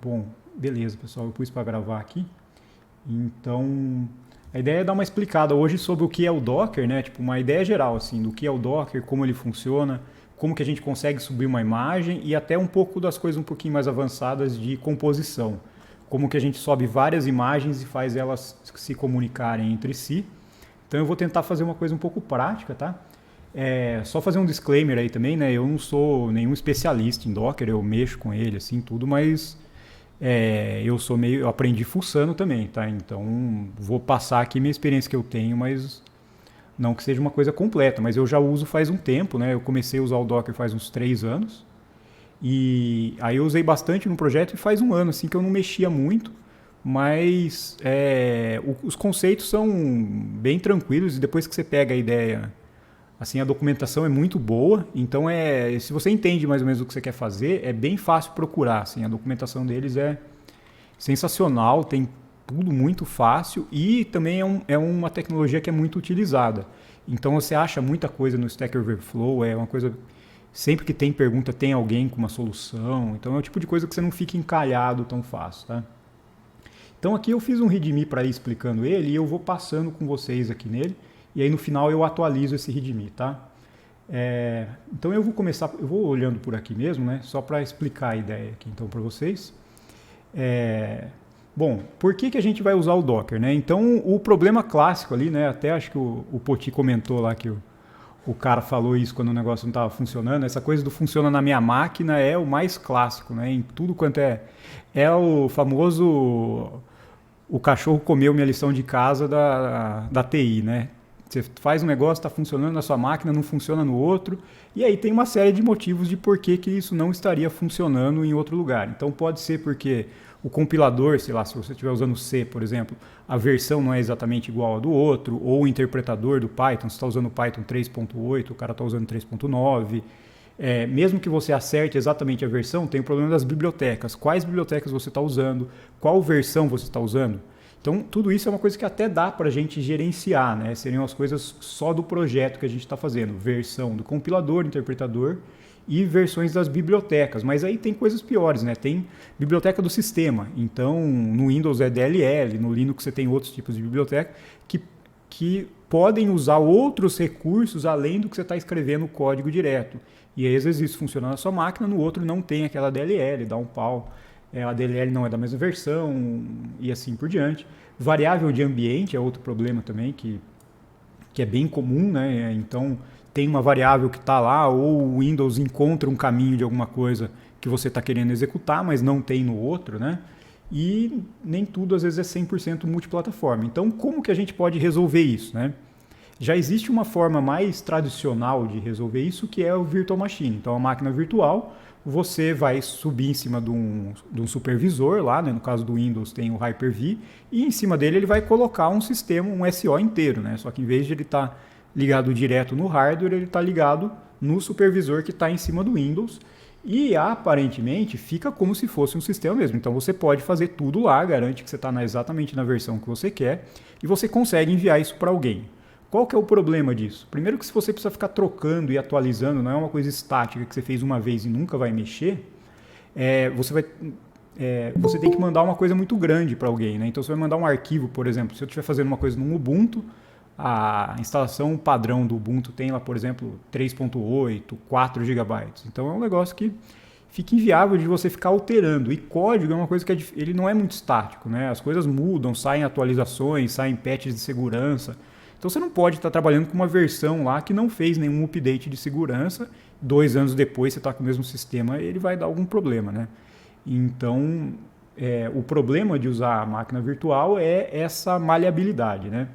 Bom, beleza, pessoal, eu pus para gravar aqui. Então, a ideia é dar uma explicada hoje sobre o que é o Docker, né? Tipo, uma ideia geral, assim, do que é o Docker, como ele funciona, como que a gente consegue subir uma imagem e até um pouco das coisas um pouquinho mais avançadas de composição. Como que a gente sobe várias imagens e faz elas se comunicarem entre si. Então eu vou tentar fazer uma coisa um pouco prática, tá? Só fazer um disclaimer aí também, né? Eu não sou nenhum especialista em Docker, eu mexo com ele, assim, tudo, mas eu aprendi fuçando também, tá? Então vou passar aqui minha experiência que eu tenho, mas não que seja uma coisa completa, mas eu já uso faz um tempo, né? Eu comecei a usar o Docker faz uns 3 anos, e aí eu usei bastante no projeto e faz um ano, assim, que eu não mexia muito, mas os conceitos são bem tranquilos e depois que você pega a ideia, assim, a documentação é muito boa, então se você entende mais ou menos o que você quer fazer, é bem fácil procurar, assim, a documentação deles é sensacional, tem tudo muito fácil e também é uma tecnologia que é muito utilizada. Então você acha muita coisa no Stack Overflow, é uma coisa, sempre que tem pergunta tem alguém com uma solução, então é o tipo de coisa que você não fica encalhado tão fácil, tá? Então aqui eu fiz um readme para ir explicando ele e eu vou passando com vocês aqui nele. E aí no final eu atualizo esse readme, tá? Então eu vou começar, eu vou olhando por aqui mesmo, né? Só para explicar a ideia aqui então para vocês. Bom, por que a gente vai usar o Docker, né? Então o problema clássico ali, né? Até acho que o Poti comentou lá que o cara falou isso quando o negócio não estava funcionando. Essa coisa do funciona na minha máquina é o mais clássico, né? Em tudo quanto é o famoso o cachorro comeu minha lição de casa da TI, né? Você faz um negócio, está funcionando na sua máquina, não funciona no outro, e aí tem uma série de motivos de por que isso não estaria funcionando em outro lugar. Então pode ser porque o compilador, sei lá, se você estiver usando C, por exemplo, a versão não é exatamente igual à do outro, ou o interpretador do Python, você está usando o Python 3.8, o cara está usando 3.9. Mesmo que você acerte exatamente a versão, tem o problema das bibliotecas. Quais bibliotecas você está usando? Qual versão você está usando? Então, tudo isso é uma coisa que até dá para a gente gerenciar, né? Seriam as coisas só do projeto que a gente está fazendo. Versão do compilador, interpretador e versões das bibliotecas. Mas aí tem coisas piores, né? Tem biblioteca do sistema. Então, no Windows é DLL, no Linux você tem outros tipos de biblioteca que podem usar outros recursos além do que você está escrevendo o código direto. E aí, às vezes, isso funciona na sua máquina, no outro não tem aquela DLL, dá um pau. A DLL não é da mesma versão e assim por diante. Variável de ambiente é outro problema também que é bem comum, né? Então tem uma variável que está lá ou o Windows encontra um caminho de alguma coisa que você está querendo executar, mas não tem no outro, né? E nem tudo às vezes é 100% multiplataforma. Então como que a gente pode resolver isso, né? Já existe uma forma mais tradicional de resolver isso, que é o Virtual Machine. Então a máquina virtual, você vai subir em cima de um supervisor lá, né? No caso do Windows tem o Hyper-V, e em cima dele ele vai colocar um sistema, um SO inteiro, né? Só que em vez de ele estar ligado direto no hardware, ele está ligado no supervisor que está em cima do Windows, e aparentemente fica como se fosse um sistema mesmo. Então você pode fazer tudo lá, garante que você está exatamente na versão que você quer, e você consegue enviar isso para alguém. Qual que é o problema disso? Primeiro que se você precisa ficar trocando e atualizando, não é uma coisa estática que você fez uma vez e nunca vai mexer, você tem que mandar uma coisa muito grande para alguém, né? Então você vai mandar um arquivo, por exemplo, se eu estiver fazendo uma coisa no Ubuntu, a instalação padrão do Ubuntu tem lá, por exemplo, 3.8, 4 GB. Então é um negócio que fica inviável de você ficar alterando. E código é uma coisa que ele não é muito estático, né? As coisas mudam, saem atualizações, saem patches de segurança. Então você não pode estar trabalhando com uma versão lá que não fez nenhum update de segurança, 2 anos depois você está com o mesmo sistema, ele vai dar algum problema, né? Então, o problema de usar a máquina virtual é essa maleabilidade, né?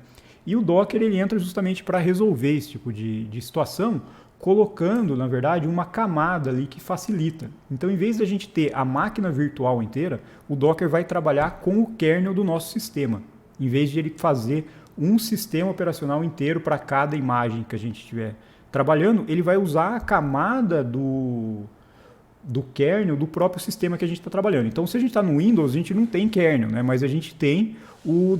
E o Docker ele entra justamente para resolver esse tipo de situação, colocando, na verdade, uma camada ali que facilita. Então, em vez de a gente ter a máquina virtual inteira, o Docker vai trabalhar com o kernel do nosso sistema, em vez de ele fazer um sistema operacional inteiro para cada imagem que a gente estiver trabalhando, ele vai usar a camada do kernel do próprio sistema que a gente está trabalhando. Então, se a gente está no Windows, a gente não tem kernel, né? Mas a gente tem o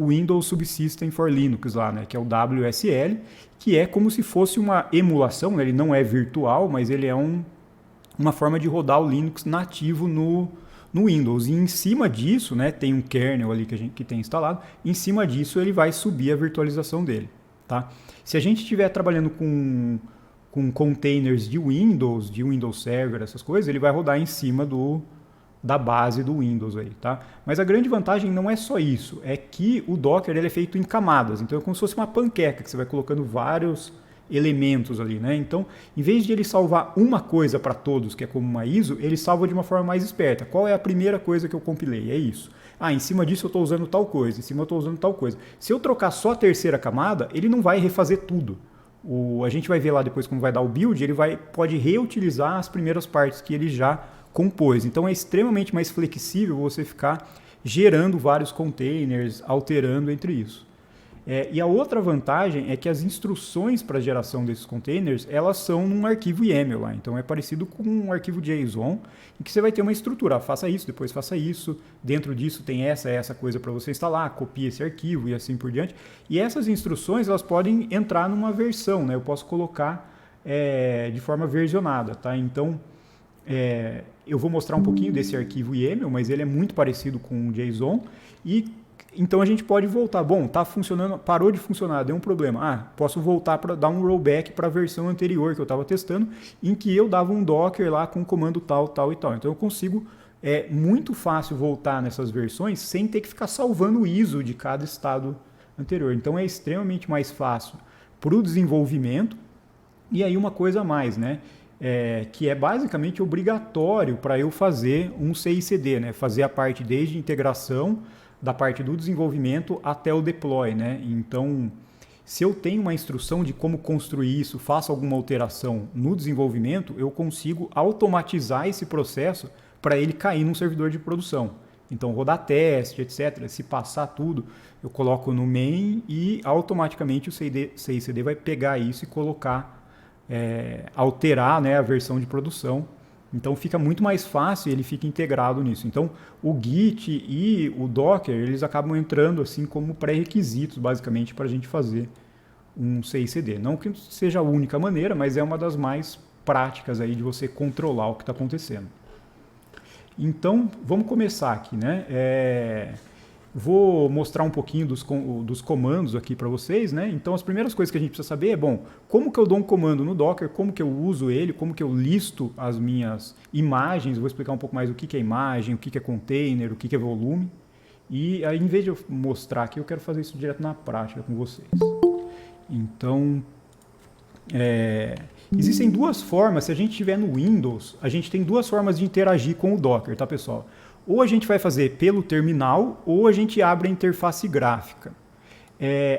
Windows Subsystem for Linux lá, né? Que é o WSL, que é como se fosse uma emulação, né? Ele não é virtual, mas ele é uma forma de rodar o Linux nativo no no Windows. E em cima disso, né, tem um kernel ali que tem instalado, em cima disso ele vai subir a virtualização dele. Tá? Se a gente estiver trabalhando com containers de Windows Server, essas coisas, ele vai rodar em cima da base do Windows aí, tá? Mas a grande vantagem não é só isso, é que o Docker ele é feito em camadas, então é como se fosse uma panqueca, que você vai colocando vários elementos ali, né? Então, em vez de ele salvar uma coisa para todos, que é como uma ISO, ele salva de uma forma mais esperta. Qual é a primeira coisa que eu compilei? É isso. Ah, em cima disso eu estou usando tal coisa, em cima eu estou usando tal coisa. Se eu trocar só a terceira camada, ele não vai refazer tudo. A gente vai ver lá depois como vai dar o build, ele pode reutilizar as primeiras partes que ele já compôs. Então é extremamente mais flexível você ficar gerando vários containers, alterando entre isso. E a outra vantagem é que as instruções para a geração desses containers, elas são num arquivo YAML lá. Então é parecido com um arquivo JSON, em que você vai ter uma estrutura. Faça isso, depois faça isso. Dentro disso tem essa coisa para você instalar, copia esse arquivo e assim por diante. E essas instruções, elas podem entrar numa versão, né? Eu posso colocar de forma versionada, tá? Então, eu vou mostrar um pouquinho desse arquivo YAML, mas ele é muito parecido com o JSON. Então a gente pode voltar. Bom, está funcionando, parou de funcionar, deu um problema. Posso voltar para dar um rollback para a versão anterior que eu estava testando, em que eu dava um Docker lá com o comando tal, tal e tal. Então eu consigo, muito fácil voltar nessas versões sem ter que ficar salvando o ISO de cada estado anterior. Então é extremamente mais fácil para o desenvolvimento. E aí uma coisa a mais, né? Que é basicamente obrigatório para eu fazer um CI/CD, né? Fazer a parte desde integração, da parte do desenvolvimento até o deploy, né? Então, se eu tenho uma instrução de como construir isso, faço alguma alteração no desenvolvimento, eu consigo automatizar esse processo para ele cair num servidor de produção. Então, rodar teste, etc. Se passar tudo, eu coloco no main e automaticamente o CI/CD vai pegar isso e colocar, alterar, né, a versão de produção. Então fica muito mais fácil e ele fica integrado nisso. Então o Git e o Docker, eles acabam entrando assim como pré-requisitos, basicamente, para a gente fazer um CI/CD. Não que seja a única maneira, mas é uma das mais práticas aí de você controlar o que está acontecendo. Então vamos começar aqui, né? Vou mostrar um pouquinho dos comandos aqui para vocês, né? Então as primeiras coisas que a gente precisa saber é, bom, como que eu dou um comando no Docker, como que eu uso ele, como que eu listo as minhas imagens, vou explicar um pouco mais o que é imagem, o que é container, o que é volume. E aí, em vez de eu mostrar aqui, eu quero fazer isso direto na prática com vocês. Então, existem duas formas, se a gente estiver no Windows, a gente tem duas formas de interagir com o Docker, tá, pessoal? Ou a gente vai fazer pelo terminal, ou a gente abre a interface gráfica.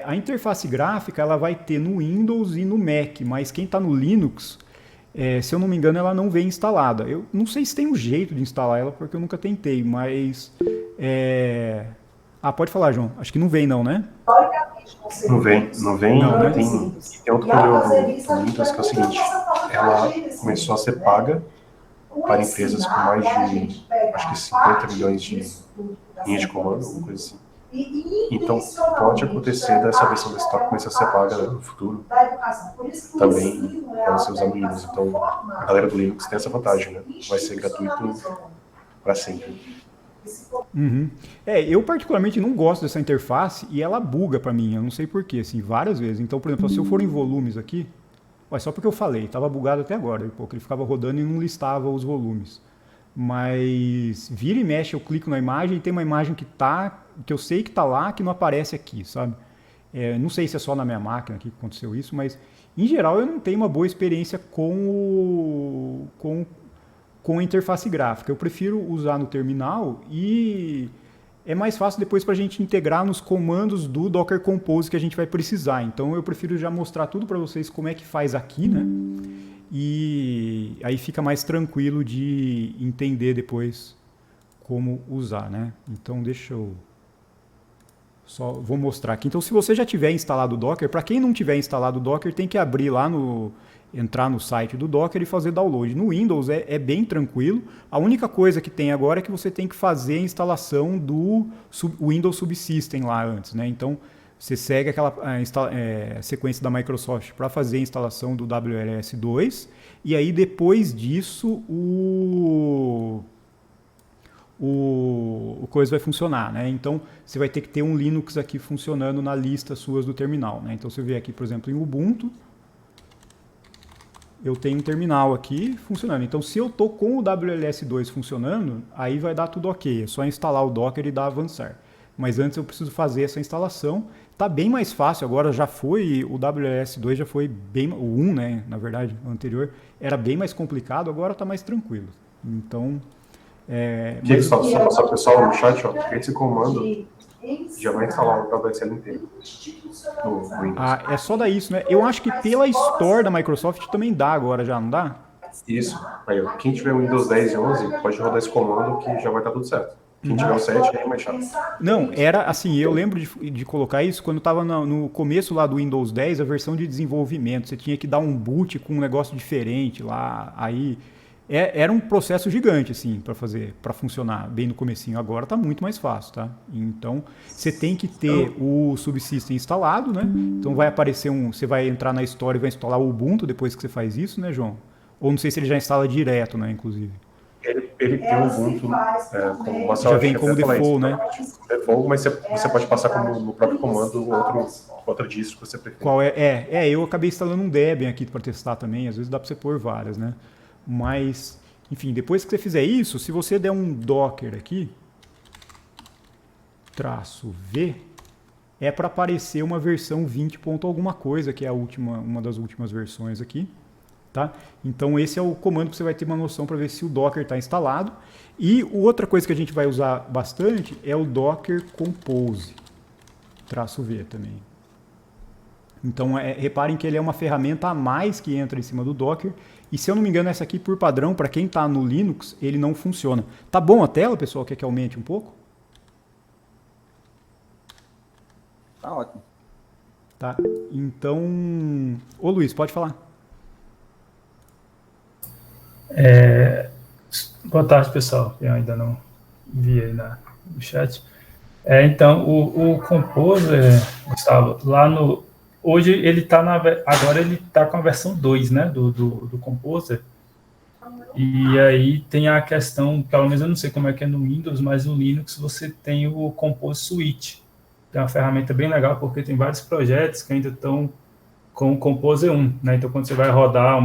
A interface gráfica ela vai ter no Windows e no Mac, mas quem está no Linux, se eu não me engano, ela não vem instalada. Eu não sei se tem um jeito de instalar ela, porque eu nunca tentei, mas... pode falar, João. Acho que não vem não, né? Não vem. Não, né? Tem outro problema do Windows que é o seguinte, ela começou a ser paga para empresas com mais de, acho que 50 milhões de linhas de comando, alguma coisa assim. Então, pode acontecer dessa versão desktop começar a ser paga no futuro também para você usar no Linux. Então, a galera do Linux tem essa vantagem, né? Vai ser gratuito para sempre. Uhum. Eu particularmente não gosto dessa interface e ela buga para mim, eu não sei porquê, assim, várias vezes. Então, por exemplo, se eu for em volumes aqui, só porque eu falei, estava bugado até agora, porque ele ficava rodando e não listava os volumes. Mas vira e mexe, eu clico na imagem e tem uma imagem que eu sei que está lá, que não aparece aqui, sabe? Não sei se é só na minha máquina que aconteceu isso, mas em geral eu não tenho uma boa experiência com a interface gráfica. Eu prefiro usar no terminal e é mais fácil depois para a gente integrar nos comandos do Docker Compose que a gente vai precisar. Então eu prefiro já mostrar tudo para vocês como é que faz aqui, né? E aí fica mais tranquilo de entender depois como usar, né? Então deixa eu vou mostrar aqui. Então se você já tiver instalado o Docker, para quem não tiver instalado o Docker, tem que abrir lá entrar no site do Docker e fazer download. No Windows é bem tranquilo. A única coisa que tem agora é que você tem que fazer a instalação do Windows Subsystem lá antes, né? Então você segue aquela sequência da Microsoft para fazer a instalação do WLS 2 e aí depois disso o coisa vai funcionar, né? Então, você vai ter que ter um Linux aqui funcionando na lista suas do terminal, né? Então, se eu vier aqui, por exemplo, em Ubuntu, eu tenho um terminal aqui funcionando. Então, se eu estou com o WLS2 funcionando, aí vai dar tudo ok. É só instalar o Docker e dar avançar. Mas antes eu preciso fazer essa instalação. Está bem mais fácil, agora já foi, o WLS2 já foi bem, o 1, né, na verdade, o anterior, era bem mais complicado, agora está mais tranquilo. Então... Só pessoal no chat, ó, esse comando já vai instalar o WSL inteiro no Windows. É só dar isso, né? Eu acho que pela Store da Microsoft também dá agora, já não dá? Isso. Aí, ó, quem tiver Windows 10 e 11 pode rodar esse comando que já vai estar tudo certo. Quem tiver o 7 é mais chato. Não, era assim, eu lembro de colocar isso quando estava no começo lá do Windows 10, a versão de desenvolvimento. Você tinha que dar um boot com um negócio diferente lá, aí... Era um processo gigante, assim, para fazer, para funcionar bem no comecinho. Agora está muito mais fácil, tá? Então, você tem que ter o subsystem instalado, né? Então, vai aparecer você vai entrar na Store e vai instalar o Ubuntu depois que você faz isso, né, João? Ou não sei se ele já instala direto, né, inclusive. Ele tem o Ubuntu como uma já vem como default, né? Default, mas você pode passar como no próprio comando outro distro que você preferir. Eu acabei instalando um Debian aqui para testar também. Às vezes dá para você pôr várias, né? Mas, enfim, depois que você fizer isso, se você der um Docker aqui, -v, é para aparecer uma versão 20 ponto alguma coisa, que é uma das últimas versões aqui. Tá? Então esse é o comando que você vai ter uma noção para ver se o Docker está instalado. E outra coisa que a gente vai usar bastante é o Docker Compose, -v também. Então reparem que ele é uma ferramenta a mais que entra em cima do Docker. E se eu não me engano, essa aqui por padrão, para quem está no Linux, ele não funciona. Tá bom a tela, pessoal? Quer que aumente um pouco? Tá ótimo. Tá, então... Ô Luiz, pode falar. Boa tarde, pessoal. Eu ainda não vi aí no chat. Então, o Composer, Gustavo, lá no... Hoje ele está agora ele está com a versão 2, né, do Composer. E aí tem a questão, pelo menos eu não sei como é que é no Windows, mas no Linux você tem o Compose Suite. É uma ferramenta bem legal porque tem vários projetos que ainda estão com o Composer 1, né? Então quando você vai rodar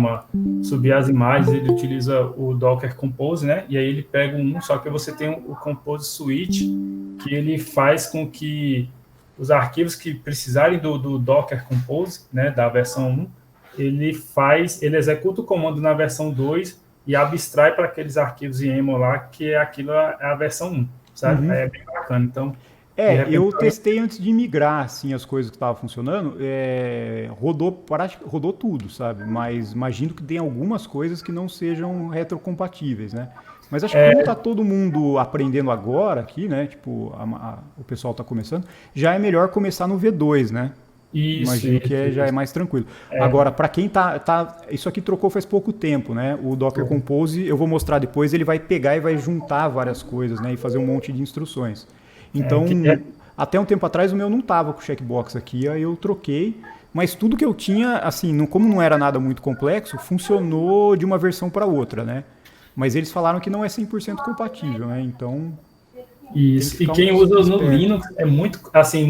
subir as imagens, ele utiliza o Docker Compose, né? E aí ele pega só que você tem o Compose Suite, que ele faz com que os arquivos que precisarem do Docker Compose, né, da versão 1, ele executa o comando na versão 2 e abstrai para aqueles arquivos YAML lá, que é a versão 1, sabe? Aí é bem bacana. Então, eu testei antes de migrar, assim, as coisas que estavam funcionando, rodou tudo, sabe? Mas imagino que tem algumas coisas que não sejam retrocompatíveis, né? Mas acho que como está todo mundo aprendendo agora aqui, né? Tipo, o pessoal está começando, já é melhor começar no V2, né? Imagino que já é mais tranquilo. Agora, para quem isso aqui trocou faz pouco tempo, né? O Docker Compose, eu vou mostrar depois, ele vai pegar e vai juntar várias coisas, né? E fazer um monte de instruções. Então, até um tempo atrás o meu não estava com o checkbox aqui, aí eu troquei. Mas tudo que eu tinha, assim, como não era nada muito complexo, funcionou de uma versão para outra, né? Mas eles falaram que não é 100% compatível, né? Então... Isso. E quem usa no Linux é muito, assim,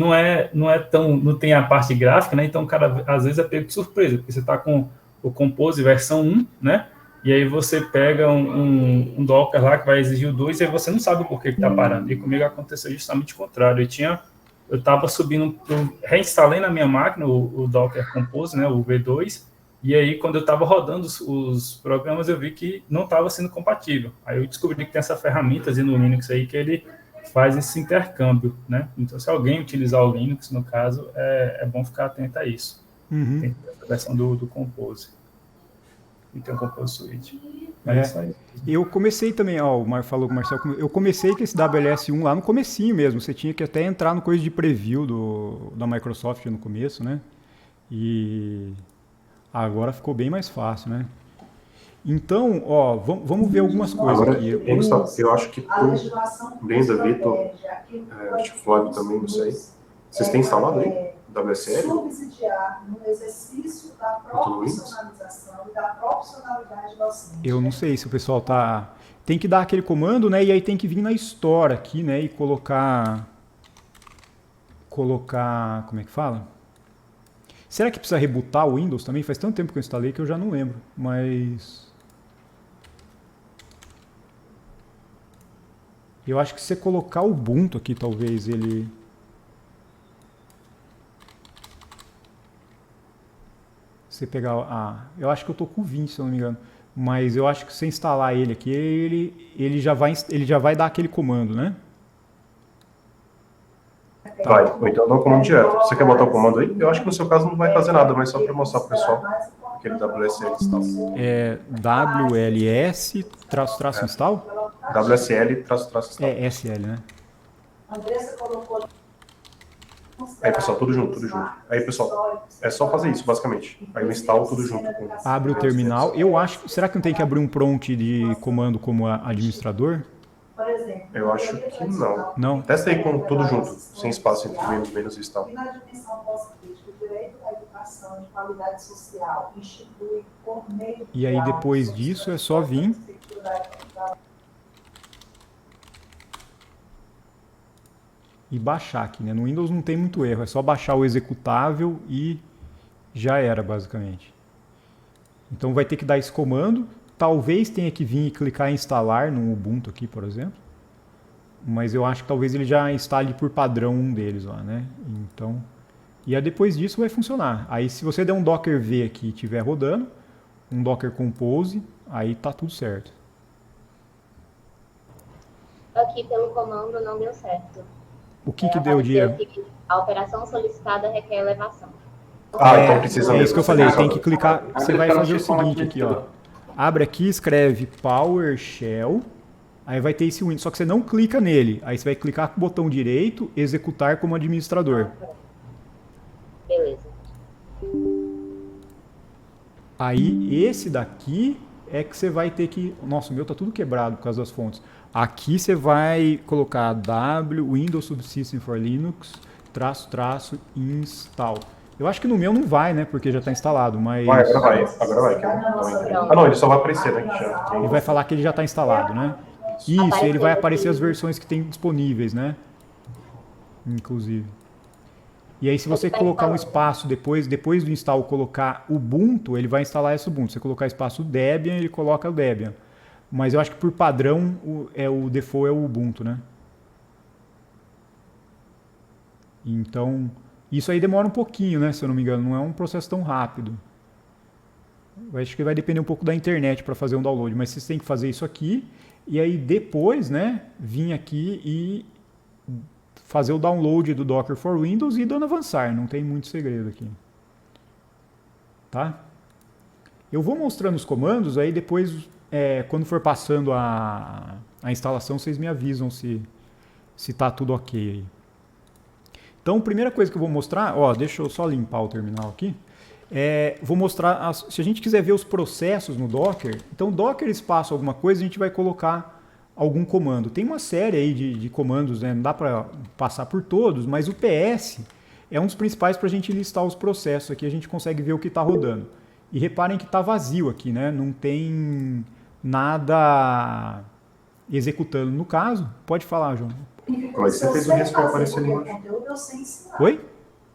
não tem a parte gráfica, né? Então o cara às vezes é pego de surpresa, porque você está com o Compose versão 1, né? E aí você pega um Docker lá que vai exigir o 2 e aí você não sabe por que está parando. E comigo aconteceu justamente o contrário. Eu estava subindo, reinstalei na minha máquina o Docker Compose, né? O V2. E aí, quando eu estava rodando os programas, eu vi que não estava sendo compatível. Aí eu descobri que tem essa ferramenta no Linux aí que ele faz esse intercâmbio, né? Então, se alguém utilizar o Linux, no caso, é bom ficar atento a isso. Tem essa versão do Compose. E tem o Compose Suite. Eu comecei também, falou com o Marcelo, eu comecei com esse WLS1 lá no comecinho mesmo. Você tinha que até entrar no coisa de preview da Microsoft no começo, né? E... agora ficou bem mais fácil, né? Então, vamos ver algumas coisas agora, aqui. Eu acho que pro Brenda, Vitor, acho que o Flávio também, não sei. Vocês têm instalado aí? WSL? Subsidiar no exercício da profissionalização e da profissionalidade docente. Eu não sei se o pessoal tá... tem que dar aquele comando, né? E aí tem que vir na Store aqui, né? E colocar, como é que fala? Será que precisa rebootar o Windows também? Faz tanto tempo que eu instalei que eu já não lembro, mas eu acho que se você colocar o Ubuntu aqui, talvez ele... Você pegar... eu acho que eu tô com o 20, se eu não me engano. Mas eu acho que se você instalar ele aqui, ele já vai dar aquele comando, né? Vai, ou então dá o comando direto. Você quer botar o comando aí? Eu acho que no seu caso não vai fazer nada, mas só para mostrar pro pessoal. Aquele WSL install. É WLS install? WSL install. É SL, né? Aí, pessoal, tudo junto. Aí, pessoal, é só fazer isso, basicamente. Aí eu instalo tudo junto. Abre o terminal. Eu acho... Será que não tem que abrir um prompt de comando como administrador? Eu acho que não. Não? Testa aí com tudo junto, sem espaço entre menos e tal. E aí depois disso é só vir e baixar aqui, né? No Windows não tem muito erro, é só baixar o executável e já era, basicamente. Então vai ter que dar esse comando. Talvez tenha que vir e clicar em instalar no Ubuntu aqui, por exemplo. Mas eu acho que talvez ele já instale por padrão um deles lá, né? Então, e aí depois disso vai funcionar. Aí se você der um Docker V aqui e estiver rodando, um Docker Compose, aí tá tudo certo. Aqui pelo comando não deu certo. O que deu, Diego? A operação solicitada requer elevação. Então precisa É isso que eu falei, tem que clicar. Você vai fazer o seguinte aqui, ó. Abre aqui, escreve PowerShell, aí vai ter esse Windows, só que você não clica nele. Aí você vai clicar com o botão direito, executar como administrador. Beleza. Aí esse daqui é que você vai ter que... Nossa, o meu tá tudo quebrado por causa das fontes. Aqui você vai colocar Windows Subsystem for Linux, --install. Eu acho que no meu não vai, né? Porque já está instalado, mas... Agora vai. Não, ele só vai aparecer, né? Ele vai falar que ele já está instalado, né? Isso, ele vai aparecer as versões que tem disponíveis, né? Inclusive. E aí se você colocar um espaço depois do install, colocar Ubuntu, ele vai instalar esse Ubuntu. Se você colocar espaço Debian, ele coloca o Debian. Mas eu acho que por padrão, o default é o Ubuntu, né? Então... Isso aí demora um pouquinho, né? Se eu não me engano, não é um processo tão rápido. Eu acho que vai depender um pouco da internet para fazer um download, mas vocês têm que fazer isso aqui e aí depois, né, vir aqui e fazer o download do Docker for Windows e dando avançar. Não tem muito segredo aqui. Tá? Eu vou mostrando os comandos, aí depois, quando for passando a instalação, vocês me avisam se tá tudo ok aí. Então, a primeira coisa que eu vou mostrar, deixa eu só limpar o terminal aqui, vou mostrar, se a gente quiser ver os processos no Docker, então Docker espaço alguma coisa, a gente vai colocar algum comando. Tem uma série aí de comandos, né? Não dá para passar por todos, mas o PS é um dos principais para a gente listar os processos aqui, a gente consegue ver o que está rodando. E reparem que está vazio aqui, né? Não tem nada executando. No caso, pode falar, João. Mas você fez o history aparecer ali embaixo. Oi?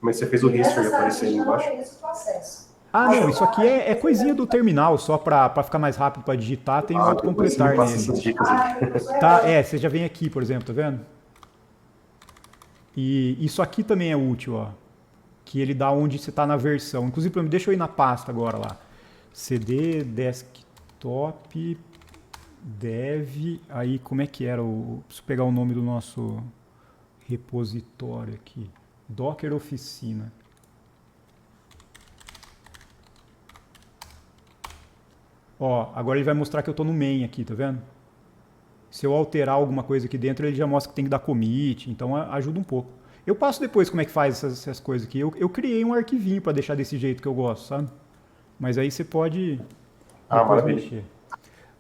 Mas você fez o history aparecer ali embaixo? Ah, não, isso aqui é coisinha do terminal, só para ficar mais rápido para digitar, tem um autocompletar nele. Tá, você já vem aqui, por exemplo, tá vendo? E isso aqui também é útil, ó. Que ele dá onde você está na versão. Inclusive, deixa eu ir na pasta agora lá. CD, desktop... Dev, aí como é que era preciso pegar o nome do nosso repositório aqui, Docker Oficina. Agora ele vai mostrar que eu estou no main aqui, tá vendo? Se eu alterar alguma coisa aqui dentro, ele já mostra que tem que dar commit, então ajuda um pouco. Eu passo depois como é que faz essas coisas aqui. Eu criei um arquivinho para deixar desse jeito que eu gosto, sabe? Mas aí você pode mexer.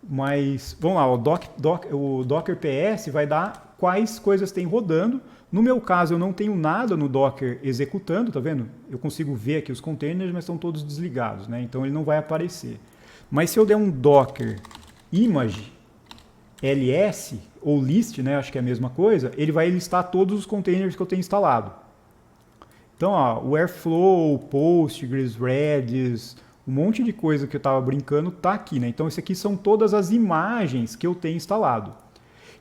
Mas, vamos lá, o Docker PS vai dar quais coisas tem rodando. No meu caso, eu não tenho nada no Docker executando, tá vendo? Eu consigo ver aqui os containers, mas estão todos desligados, né? Então ele não vai aparecer. Mas se eu der um Docker image, ls ou list, né, acho que é a mesma coisa, ele vai listar todos os containers que eu tenho instalado. Então, ó, o Airflow, Postgres, Redis, um monte de coisa que eu estava brincando está aqui, né? Então, isso aqui são todas as imagens que eu tenho instalado.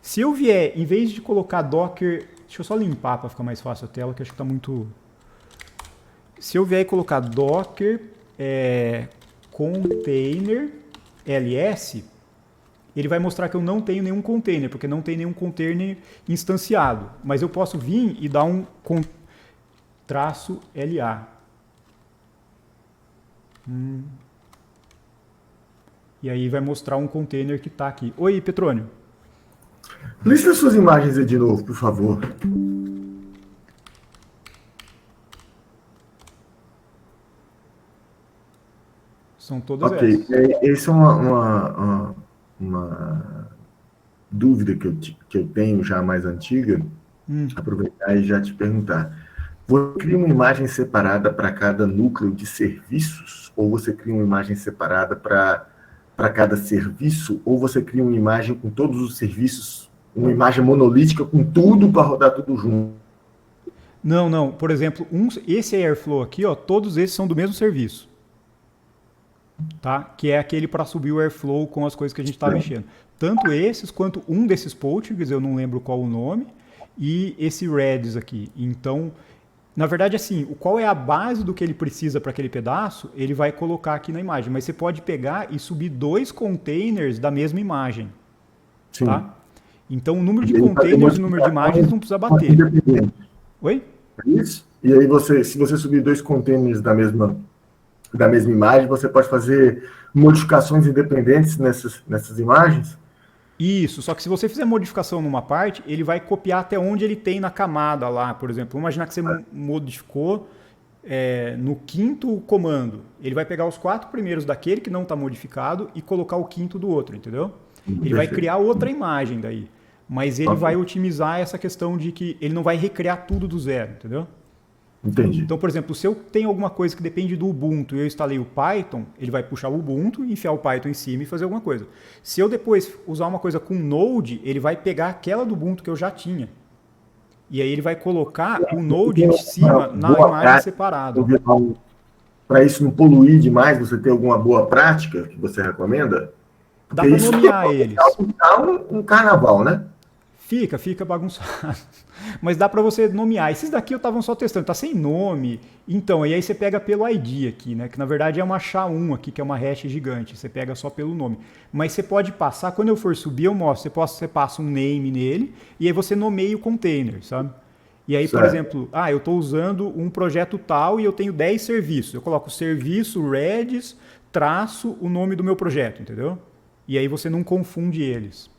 Se eu vier, em vez de colocar Docker... Deixa eu só limpar para ficar mais fácil a tela, que acho que está muito... Se eu vier e colocar Docker container ls, ele vai mostrar que eu não tenho nenhum container, porque não tem nenhum container instanciado. Mas eu posso vir e dar um -la. E aí vai mostrar um container que está aqui. Oi, Petrônio. Lista suas imagens aí de novo, por favor. São todas essas. Essa é uma dúvida que eu tenho já mais antiga. Aproveitar e já te perguntar. Você cria uma imagem separada para cada núcleo de serviços? Ou você cria uma imagem separada para cada serviço? Ou você cria uma imagem com todos os serviços, uma imagem monolítica com tudo para rodar tudo junto? Não. Por exemplo, esse Airflow aqui, ó, todos esses são do mesmo serviço. Tá? Que é aquele para subir o Airflow com as coisas que a gente está mexendo. Tanto esses quanto um desses Postgres, eu não lembro qual o nome, e esse Redis aqui. Então, na verdade, assim, qual é a base do que ele precisa para aquele pedaço, ele vai colocar aqui na imagem. Mas você pode pegar e subir 2 containers da mesma imagem. Sim. Tá? Então, o número de containers e o número de imagens não precisa bater. Oi? Isso. E aí, se você subir 2 containers da mesma imagem, você pode fazer modificações independentes nessas imagens? Isso, só que se você fizer modificação numa parte, ele vai copiar até onde ele tem na camada lá, por exemplo. Vamos imaginar que você modificou no 5º comando. Ele vai pegar os 4 primeiros daquele que não está modificado e colocar o 5º do outro, entendeu? Ele vai criar outra imagem daí. Mas ele vai otimizar essa questão de que ele não vai recriar tudo do zero, entendeu? Entendi. Então, por exemplo, se eu tenho alguma coisa que depende do Ubuntu e eu instalei o Python, ele vai puxar o Ubuntu, enfiar o Python em cima e fazer alguma coisa. Se eu depois usar uma coisa com Node, ele vai pegar aquela do Ubuntu que eu já tinha. E aí ele vai colocar o Node em cima na imagem separada. Para isso não poluir demais, você tem alguma boa prática que você recomenda? Dá para nomear eles. Um carnaval, né? Fica bagunçado. Mas dá para você nomear. Esses daqui eu estava só testando, tá sem nome. Então, e aí você pega pelo ID aqui, né? Que na verdade é uma SHA-1 aqui, que é uma hash gigante. Você pega só pelo nome. Mas você pode passar, quando eu for subir, eu mostro. Você passa um name nele e aí você nomeia o container, sabe? E aí, por exemplo, eu estou usando um projeto tal e eu tenho 10 serviços. Eu coloco serviço, Redis, traço o nome do meu projeto, entendeu? E aí você não confunde eles.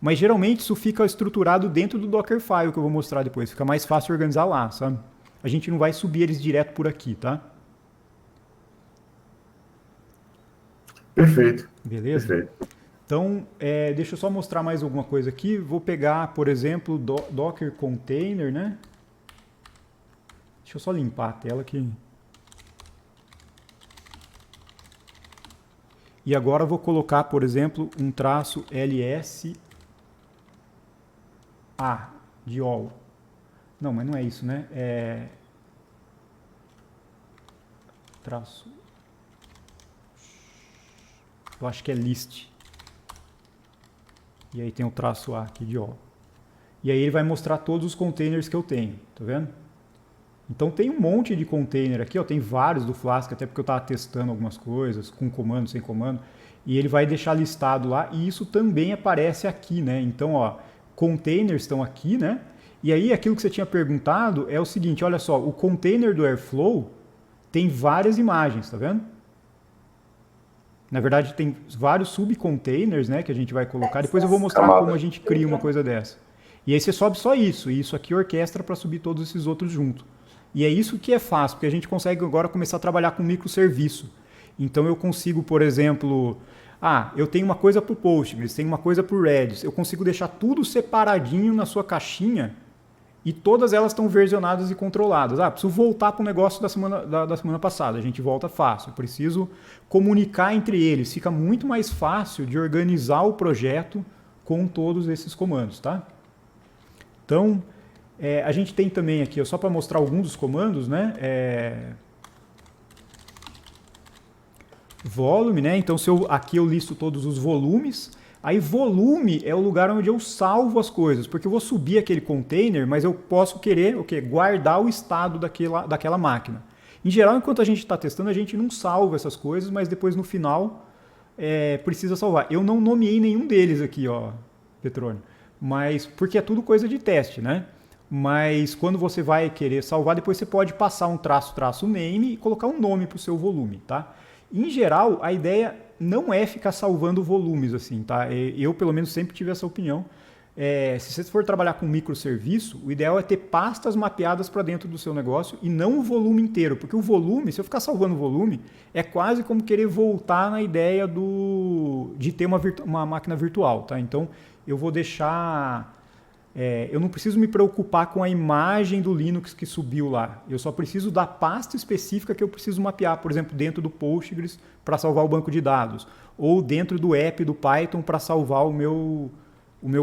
Mas geralmente isso fica estruturado dentro do Dockerfile que eu vou mostrar depois. Fica mais fácil organizar lá, sabe? A gente não vai subir eles direto por aqui, tá? Perfeito. Beleza? Perfeito. Então, deixa eu só mostrar mais alguma coisa aqui. Vou pegar, por exemplo, Docker Container, né? Deixa eu só limpar a tela aqui. E agora eu vou colocar, por exemplo, um traço ls de all. Não, mas não é isso, né? Traço. Eu acho que é list. E aí tem o traço A aqui de all. E aí ele vai mostrar todos os containers que eu tenho, tá vendo? Então tem um monte de container aqui, ó, tem vários do Flask, até porque eu estava testando algumas coisas, com comando, sem comando, e ele vai deixar listado lá, e isso também aparece aqui, né? Então, ó, containers estão aqui, né? E aí aquilo que você tinha perguntado é o seguinte, olha só, o container do Airflow tem várias imagens, tá vendo? Na verdade tem vários subcontainers, né, que a gente vai colocar, depois eu vou mostrar como a gente cria uma coisa dessa. E aí você sobe só isso, e isso aqui orquestra para subir todos esses outros junto. E é isso que é fácil, porque a gente consegue agora começar a trabalhar com microserviço. Então eu consigo, por exemplo, eu tenho uma coisa para o Postgres, tenho uma coisa para o Redis, eu consigo deixar tudo separadinho na sua caixinha e todas elas estão versionadas e controladas. Preciso voltar para o negócio da semana passada, a gente volta fácil. Eu preciso comunicar entre eles, fica muito mais fácil de organizar o projeto com todos esses comandos, tá? Então, a gente tem também aqui, ó, só para mostrar alguns dos comandos, né? Volume, né? Então, aqui eu listo todos os volumes. Aí, volume é o lugar onde eu salvo as coisas, porque eu vou subir aquele container, mas eu posso querer guardar o estado daquela máquina. Em geral, enquanto a gente está testando, a gente não salva essas coisas, mas depois no final precisa salvar. Eu não nomeei nenhum deles aqui, ó, Petrônio, mas porque é tudo coisa de teste, né? Mas quando você vai querer salvar, depois você pode passar um traço name e colocar um nome para o seu volume, tá? Em geral, a ideia não é ficar salvando volumes assim, tá? Eu, pelo menos, sempre tive essa opinião. Se você for trabalhar com microserviço, o ideal é ter pastas mapeadas para dentro do seu negócio e não o volume inteiro, porque o volume, se eu ficar salvando o volume, é quase como querer voltar na ideia de ter uma máquina virtual, tá? Então, eu vou deixar... eu não preciso me preocupar com a imagem do Linux que subiu lá. Eu só preciso da pasta específica que eu preciso mapear, por exemplo, dentro do Postgres para salvar o banco de dados, ou dentro do app do Python para salvar o meu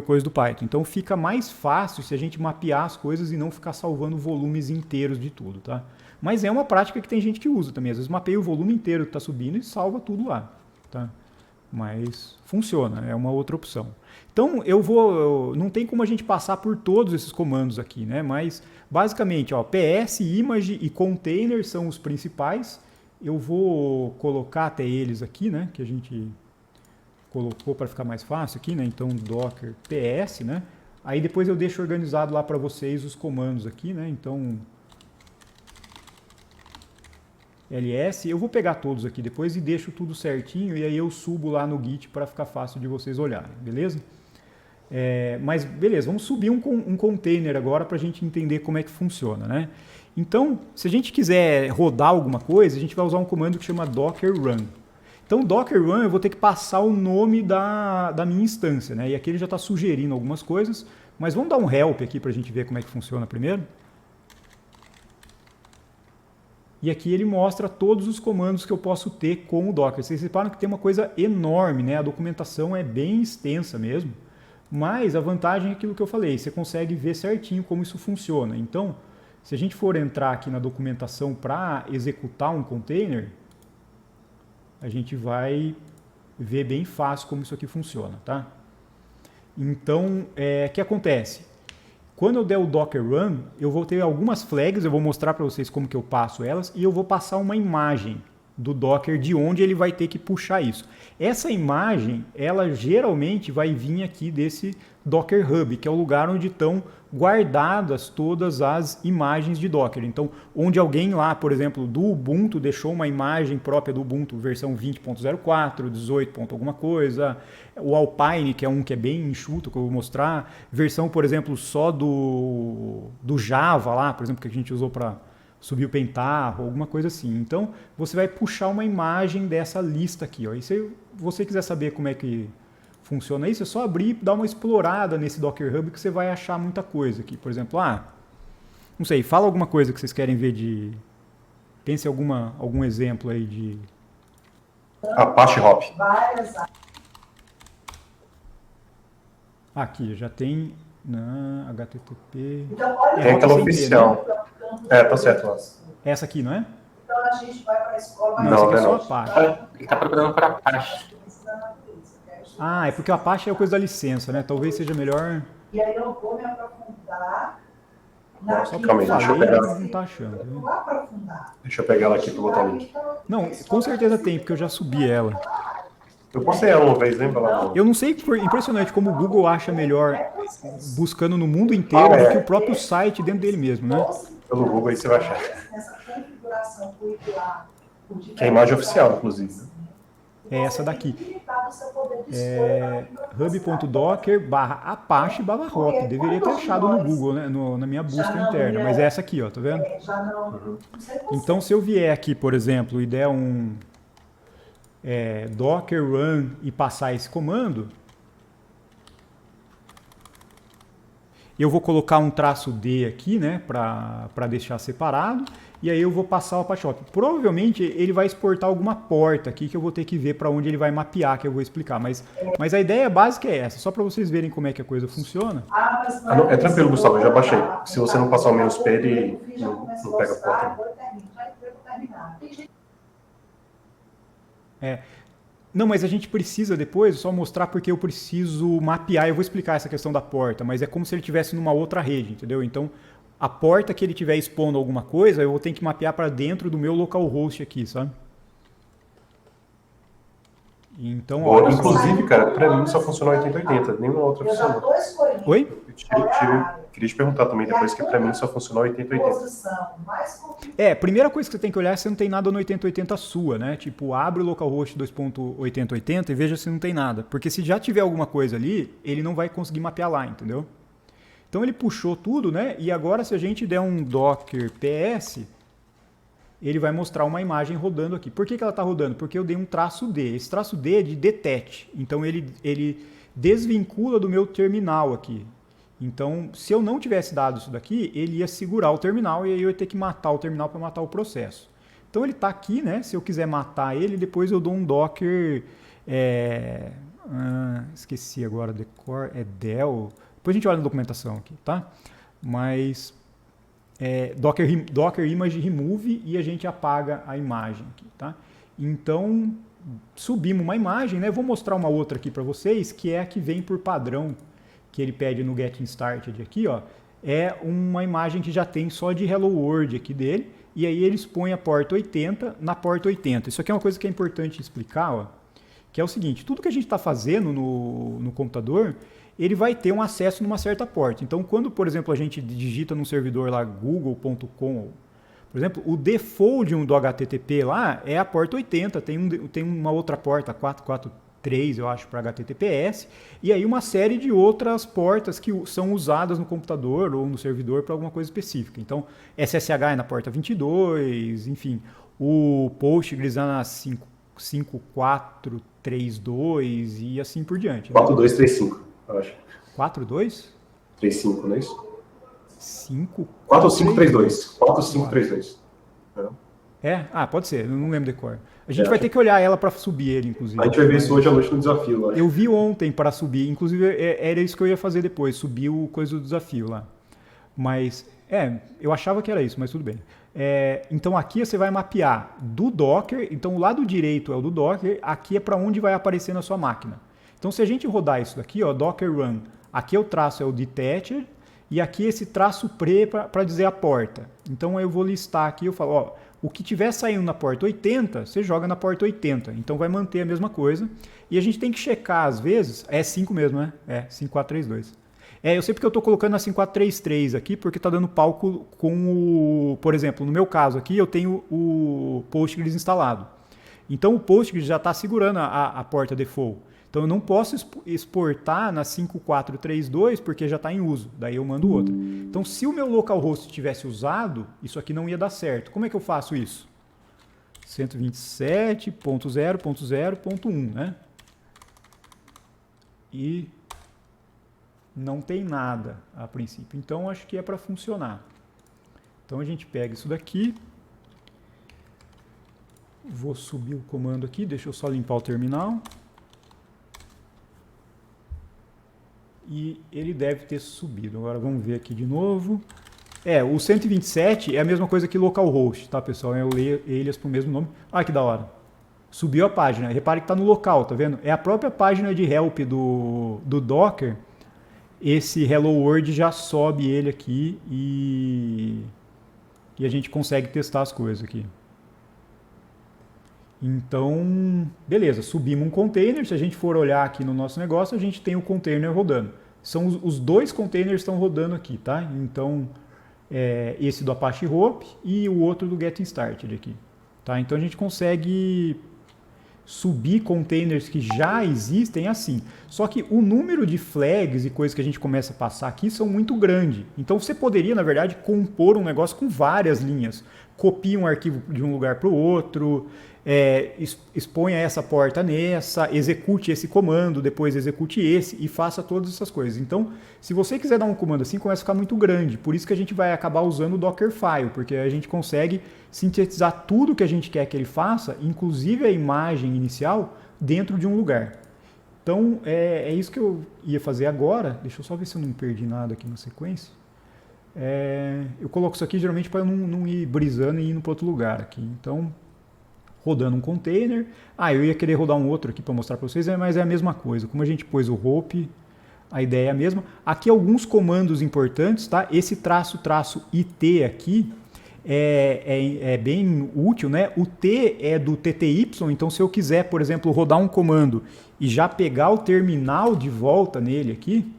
coisa do Python. Então fica mais fácil se a gente mapear as coisas e não ficar salvando volumes inteiros de tudo, tá? Mas é uma prática que tem gente que usa também. Às vezes mapeia o volume inteiro que está subindo e salva tudo lá, tá? Mas funciona, é uma outra opção. Então não tem como a gente passar por todos esses comandos aqui, né? Mas basicamente, ó, ps, image e container são os principais. Eu vou colocar até eles aqui, né? Que a gente colocou para ficar mais fácil aqui, né? Então docker ps, né? Aí depois eu deixo organizado lá para vocês os comandos aqui, né? Então ls, eu vou pegar todos aqui depois e deixo tudo certinho e aí eu subo lá no Git para ficar fácil de vocês olharem, beleza? Mas beleza, vamos subir um container agora para a gente entender como é que funciona, né? Então, se a gente quiser rodar alguma coisa, a gente vai usar um comando que chama docker run. Então, docker run eu vou ter que passar o nome da minha instância, né? E aqui ele já está sugerindo algumas coisas, mas vamos dar um help aqui para a gente ver como é que funciona primeiro. E aqui ele mostra todos os comandos que eu posso ter com o Docker. Vocês reparam que tem uma coisa enorme, né? A documentação é bem extensa mesmo. Mas a vantagem é aquilo que eu falei, você consegue ver certinho como isso funciona. Então, se a gente for entrar aqui na documentação para executar um container, a gente vai ver bem fácil como isso aqui funciona, tá? Então, o que acontece? Quando eu der o Docker Run, eu vou ter algumas flags, eu vou mostrar para vocês como que eu passo elas, e eu vou passar uma imagem do Docker de onde ele vai ter que puxar isso. Essa imagem, ela geralmente vai vir aqui desse Docker Hub, que é o lugar onde estão guardadas todas as imagens de Docker. Então, onde alguém lá, por exemplo, do Ubuntu deixou uma imagem própria do Ubuntu versão 20.04, 18. Alguma coisa, o Alpine, que é um que é bem enxuto, que eu vou mostrar, versão, por exemplo, só do Java lá, por exemplo, que a gente usou para subir o Pentaho, alguma coisa assim. Então, você vai puxar uma imagem dessa lista aqui, ó. E se você quiser saber como é que funciona isso, é só abrir e dar uma explorada nesse Docker Hub que você vai achar muita coisa aqui. Por exemplo, não sei, fala alguma coisa que vocês querem ver de... Pense em algum exemplo aí de... Apache Hop. Aqui, já tem na HTTP... Tem aquela oficial. Né? Tá certo lá. Essa aqui, não é? Então a gente vai para a escola... Não, essa aqui é só Apache. Ele está procurando para Apache. É porque o Apache é a coisa da licença, né? Talvez seja melhor... E aí eu vou me aprofundar Só Calma aí, deixa eu pegar. não tá achando. Viu? Deixa eu pegar ela aqui para botar o link. Não, com certeza tem, porque eu já subi ela. Eu postei ela uma vez, lembra lá? Eu não sei, impressionante como o Google acha melhor buscando no mundo inteiro do que o próprio site dentro dele mesmo, né? Pelo Google aí você vai achar. Que é a imagem oficial, inclusive. É essa daqui. hub.docker/apache/hop. Deveria ter achado no Google, né? Na minha busca interna. Mas é essa aqui, ó, tá vendo? Então, se eu vier aqui, por exemplo, e der um docker run e passar esse comando, eu vou colocar um traço D aqui, né, para deixar separado, e aí eu vou passar o Apache Hop. Provavelmente ele vai exportar alguma porta aqui que eu vou ter que ver para onde ele vai mapear, que eu vou explicar, mas a ideia básica é essa, só para vocês verem como é que a coisa funciona. Não, é tranquilo, Gustavo, eu já baixei. Se você não passar o menos P, ele não pega a porta. Não, mas a gente precisa depois só mostrar porque eu preciso mapear. Eu vou explicar essa questão da porta, mas é como se ele estivesse numa outra rede, entendeu? Então, a porta que ele estiver expondo alguma coisa, eu vou ter que mapear para dentro do meu localhost aqui, sabe? Então, ó, inclusive, cara, para mim só funciona 8080, nenhuma outra funciona. Oi? Queria te perguntar também depois que para mim só funciona 8080. Primeira coisa que você tem que olhar é se não tem nada no 8080 sua, né? Tipo, abre o localhost 2.8080 e veja se não tem nada. Porque se já tiver alguma coisa ali, ele não vai conseguir mapear lá, entendeu? Então ele puxou tudo, né? E agora se a gente der um docker ps, ele vai mostrar uma imagem rodando aqui. Por que ela está rodando? Porque eu dei um traço D. Esse traço D é de detect. Então ele desvincula do meu terminal aqui. Então, se eu não tivesse dado isso daqui, ele ia segurar o terminal e aí eu ia ter que matar o terminal para matar o processo. Então ele está aqui, né? Se eu quiser matar ele, depois eu dou um docker... esqueci agora, decor, é del... Depois a gente olha na documentação aqui, tá? Mas... Docker image remove e a gente apaga a imagem aqui, tá? Então, subimos uma imagem, né? Vou mostrar uma outra aqui para vocês, que é a que vem por padrão, que ele pede no Getting Started aqui, ó. É uma imagem que já tem só de Hello World aqui dele, e aí eles põem a porta 80 na porta 80. Isso aqui é uma coisa que é importante explicar, ó, que é o seguinte, tudo que a gente está fazendo no computador, ele vai ter um acesso numa certa porta. Então, quando, por exemplo, a gente digita num servidor lá, google.com, por exemplo, o default do HTTP lá é a porta 80, tem uma outra porta, 443, eu acho, para HTTPS, e aí uma série de outras portas que são usadas no computador ou no servidor para alguma coisa específica. Então, SSH é na porta 22, enfim, o Postgres é na 5432 e assim por diante. 4235. Eu acho. 4-2? 3-5, não é isso? 5? 4 ou 5-3-2. 4 ou 5-3-2. Pode ser, eu não lembro de cor. A gente vai ter que olhar ela para subir ele, inclusive. A gente vai ver isso hoje à noite no desafio lá. Eu vi ontem para subir, inclusive era isso que eu ia fazer depois, subir o coisa do desafio lá. Mas, eu achava que era isso, mas tudo bem. Então aqui você vai mapear do Docker, então o lado direito é o do Docker, aqui é para onde vai aparecer na sua máquina. Então, se a gente rodar isso daqui, ó, docker run, aqui o traço é o detached e aqui esse traço pre para dizer a porta. Então, eu vou listar aqui, eu falo, ó, o que tiver saindo na porta 80, você joga na porta 80. Então, vai manter a mesma coisa. E a gente tem que checar, às vezes, é 5 mesmo, né? 5432. Eu sei porque eu estou colocando na 5433 aqui, porque está dando palco com o... Por exemplo, no meu caso aqui, eu tenho o Postgres instalado. Então, o Postgres já está segurando a porta default. Então, eu não posso exportar na 5432 porque já está em uso. Daí eu mando outra. Então, se o meu localhost tivesse usado, isso aqui não ia dar certo. Como é que eu faço isso? 127.0.0.1, né? E não tem nada a princípio. Então, acho que é para funcionar. Então, a gente pega isso daqui. Vou subir o comando aqui. Deixa eu só limpar o terminal. E ele deve ter subido. Agora vamos ver aqui de novo. O 127 é a mesma coisa que localhost, tá, pessoal? Eu leio eles pro mesmo nome. Ah, que da hora. Subiu a página. Repare que está no local, tá vendo? É a própria página de help do Docker. Esse Hello World já sobe ele aqui e a gente consegue testar as coisas aqui. Então, beleza, subimos um container. Se a gente for olhar aqui no nosso negócio, a gente tem o container rodando. São os dois containers estão rodando aqui, tá? Então, esse do Apache Hope e o outro do Getting Started aqui. Tá? Então, a gente consegue subir containers que já existem assim. Só que o número de flags e coisas que a gente começa a passar aqui são muito grande. Então, você poderia, na verdade, compor um negócio com várias linhas. Copia um arquivo de um lugar para o outro. exponha essa porta nessa, execute esse comando, depois execute esse e faça todas essas coisas. Então, se você quiser dar um comando assim, começa a ficar muito grande. Por isso que a gente vai acabar usando o Dockerfile, porque a gente consegue sintetizar tudo que a gente quer que ele faça, inclusive a imagem inicial, dentro de um lugar. Então, é isso que eu ia fazer agora. Deixa eu só ver se eu não perdi nada aqui na sequência. Eu coloco isso aqui geralmente para não ir brisando e indo para outro lugar aqui. Então, rodando um container. Eu ia querer rodar um outro aqui para mostrar para vocês, mas é a mesma coisa. Como a gente pôs o hope, a ideia é a mesma. Aqui alguns comandos importantes, tá? Esse -it aqui é bem útil, né? O T é do TTY, então se eu quiser, por exemplo, rodar um comando e já pegar o terminal de volta nele aqui,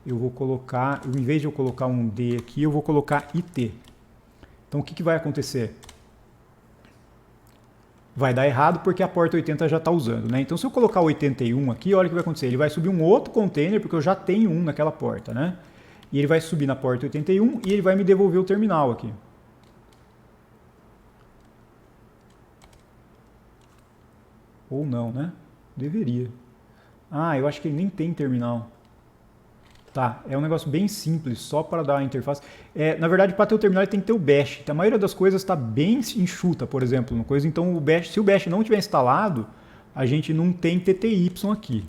eu vou colocar, em vez de eu colocar um D aqui, eu vou colocar IT. Então o que vai acontecer? Vai dar errado porque a porta 80 já está usando, né? Então se eu colocar o 81 aqui, olha o que vai acontecer. Ele vai subir um outro container, porque eu já tenho um naquela porta, né? E ele vai subir na porta 81 e ele vai me devolver o terminal aqui. Ou não, né? Deveria. Eu acho que ele nem tem terminal. Tá, é um negócio bem simples, só para dar a interface. Na verdade, para ter o terminal, ele tem que ter o bash. A maioria das coisas está bem enxuta, por exemplo. Então, se o bash não tiver instalado, a gente não tem TTY aqui.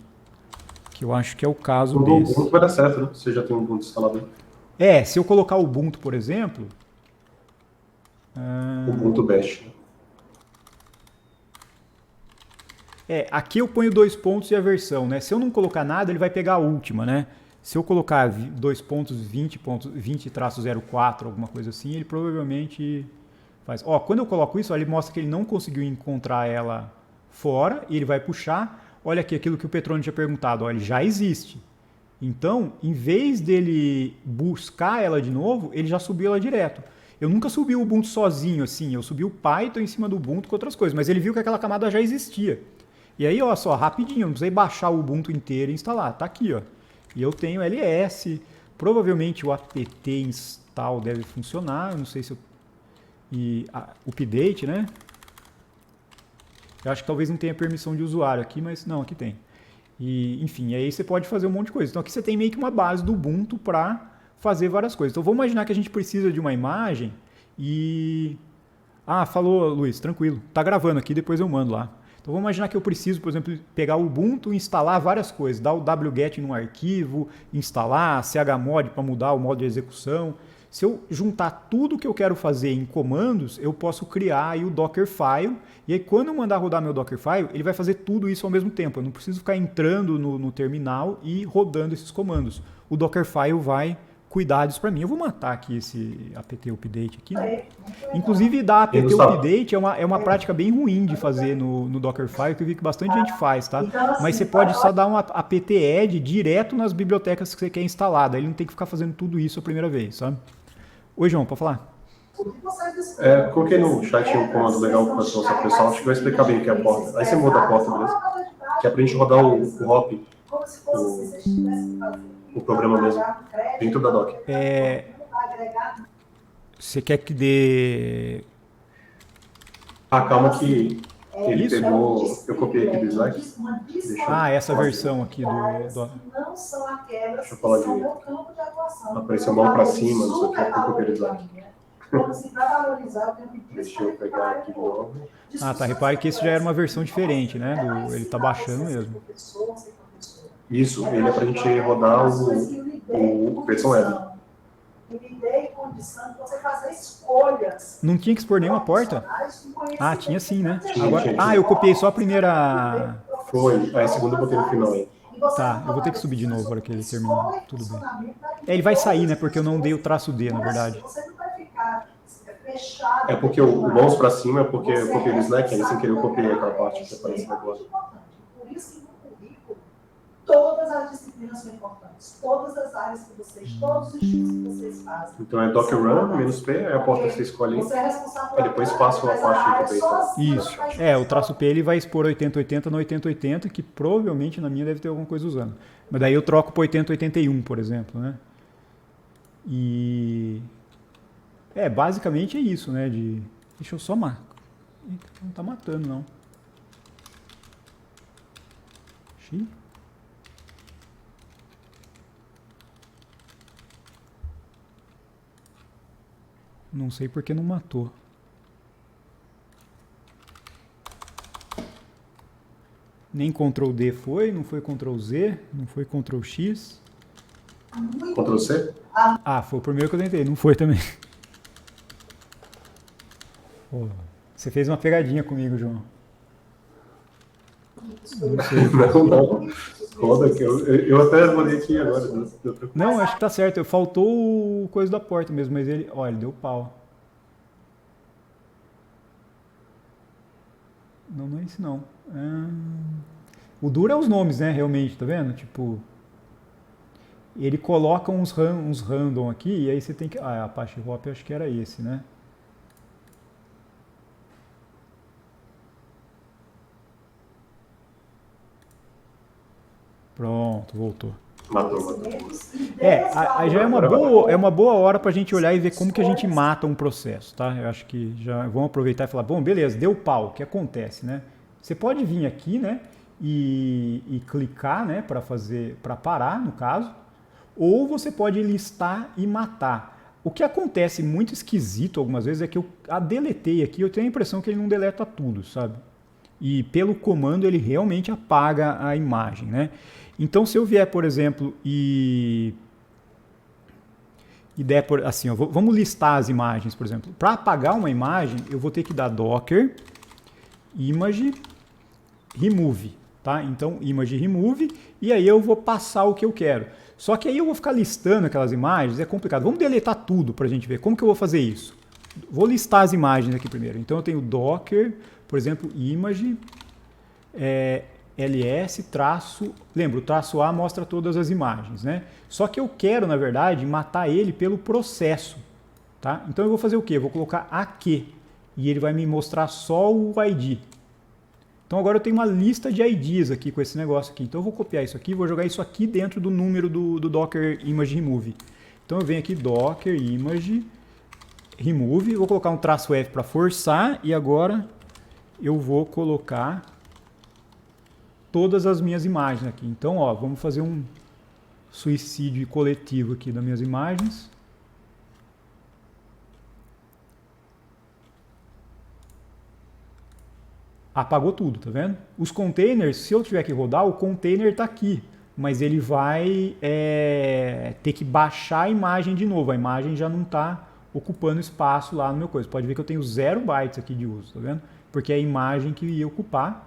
Que eu acho que é o caso desse. O Ubuntu vai dar certo, né? Você já tem um Ubuntu instalado aí. Se eu colocar o Ubuntu, por exemplo... Ubuntu Bash. Aqui eu ponho 2 pontos e a versão, né? Se eu não colocar nada, ele vai pegar a última, né? Se eu colocar 2.20.04, alguma coisa assim, ele provavelmente faz. Quando eu coloco isso, ele mostra que ele não conseguiu encontrar ela fora, e ele vai puxar. Olha aqui aquilo que o Petrone tinha perguntado, ele já existe. Então, em vez dele buscar ela de novo, ele já subiu ela direto. Eu nunca subi o Ubuntu sozinho, assim, eu subi o Python em cima do Ubuntu com outras coisas, mas ele viu que aquela camada já existia. E aí, olha só, rapidinho, não precisei baixar o Ubuntu inteiro e instalar, tá aqui, ó. E eu tenho ls, provavelmente o apt install deve funcionar, eu não sei se eu... update, né? Eu acho que talvez não tenha permissão de usuário aqui, mas não, aqui tem. E, enfim, aí você pode fazer um monte de coisa. Então aqui você tem meio que uma base do Ubuntu para fazer várias coisas. Então vamos imaginar que a gente precisa de uma imagem e... falou, Luiz, tranquilo. Tá gravando aqui, depois eu mando lá. Então vamos imaginar que eu preciso, por exemplo, pegar o Ubuntu e instalar várias coisas, dar o wget num arquivo, instalar chmod para mudar o modo de execução. Se eu juntar tudo que eu quero fazer em comandos, eu posso criar aí o Dockerfile, e aí quando eu mandar rodar meu Dockerfile, ele vai fazer tudo isso ao mesmo tempo. Eu não preciso ficar entrando no terminal e rodando esses comandos. O Dockerfile vai cuidar disso para mim. Eu vou matar aqui esse apt update aqui, né? Inclusive, dar apt update é uma prática bem ruim de fazer no Dockerfile, que eu vi que bastante gente faz, tá? Mas você pode só dar um apt add direto nas bibliotecas que você quer instalar, daí ele não tem que ficar fazendo tudo isso a primeira vez, sabe? Oi, João, pode falar? Coloquei no chat um comando legal para mostrar para o pessoal, acho que vai explicar bem o que é a porta. Aí você muda a porta, beleza? Que é para a gente rodar o hop, o programa mesmo, dentro da doc. Você quer que dê... Calma que ele pegou... Eu copiei aqui do slide. Essa versão aqui do... Deixa eu falar de... Apareceu mão para cima, não sei o que, eu copiei do slide. Deixa eu pegar aqui de novo. Tá, repare que esse já era uma versão diferente, né? Ele tá baixando mesmo. Isso, ele é para a gente rodar o versão web. Não tinha que expor nenhuma porta? Tinha sim, né? Agora, eu copiei só a primeira... Foi, a segunda eu botei no final aí. Tá, eu vou ter que subir de novo para que ele termine. Tudo bem. Ele vai sair, né? Porque eu não dei o traço D, na verdade. É porque o mouse para cima é porque eu copiei no Slack, aí sem querer eu copiei aquela parte que aparece agora. Por isso que no currículo, todas as disciplinas são importantes, todas as áreas que vocês, todos os estudos que vocês fazem. Então é Docker Run, -P, é a porta que você escolhe aí, depois passo a parte que eu Isso, o traço P ele vai expor 8080 na 8080, que provavelmente na minha deve ter alguma coisa usando. Mas daí eu troco para 8081, por exemplo, né? E... basicamente é isso, né? Deixa eu só Eita, não tá matando, não. Xiii. Não sei porque não matou. Nem Ctrl D foi, não foi Ctrl Z, não foi Ctrl X. Ctrl C? Ah, foi o primeiro que eu tentei, não foi também. Pô, você fez uma pegadinha comigo, João. Não sei. Não. Roda que eu até rodei aqui agora. Não, acho que tá certo. Faltou o coisa da porta mesmo, mas ele... Olha, ele deu pau. Não é isso não. O duro é os nomes, né, realmente, tá vendo? Tipo... Ele coloca uns random aqui, e aí você tem que... Ah, Apache Hop eu acho que era esse, né? Pronto, voltou. Matou. Aí já é uma boa hora para a gente olhar e ver como que a gente mata um processo, tá? Eu acho que já vamos aproveitar e falar, bom, beleza, deu pau, o que acontece, né? Você pode vir aqui, né, e clicar, né, para parar, no caso, ou você pode listar e matar. O que acontece muito esquisito algumas vezes é que eu deletei aqui, eu tenho a impressão que ele não deleta tudo, sabe? E pelo comando ele realmente apaga a imagem, né? Então, se eu vier, por exemplo, e der por assim, ó, vamos listar as imagens, por exemplo. Para apagar uma imagem, eu vou ter que dar docker image remove, tá? Então, image remove, e aí eu vou passar o que eu quero. Só que aí eu vou ficar listando aquelas imagens, é complicado. Vamos deletar tudo para a gente ver. Como que eu vou fazer isso? Vou listar as imagens aqui primeiro. Então, eu tenho docker, por exemplo, image... ls lembra, o traço A mostra todas as imagens, né? Só que eu quero, na verdade, matar ele pelo processo, tá? Então eu vou fazer o quê? Eu vou colocar aqui e ele vai me mostrar só o ID. Então agora eu tenho uma lista de IDs aqui com esse negócio aqui. Então eu vou copiar isso aqui e vou jogar isso aqui dentro do número do docker image remove. Então eu venho aqui docker image remove, vou colocar um traço F para forçar e agora eu vou colocar todas as minhas imagens aqui. Então, ó, vamos fazer um suicídio coletivo aqui das minhas imagens. Apagou tudo, tá vendo? Os containers, se eu tiver que rodar, o container está aqui, mas ele vai ter que baixar a imagem de novo. A imagem já não está ocupando espaço lá no meu coisa. Pode ver que eu tenho 0 bytes aqui de uso, tá vendo? Porque é a imagem que ia ocupar.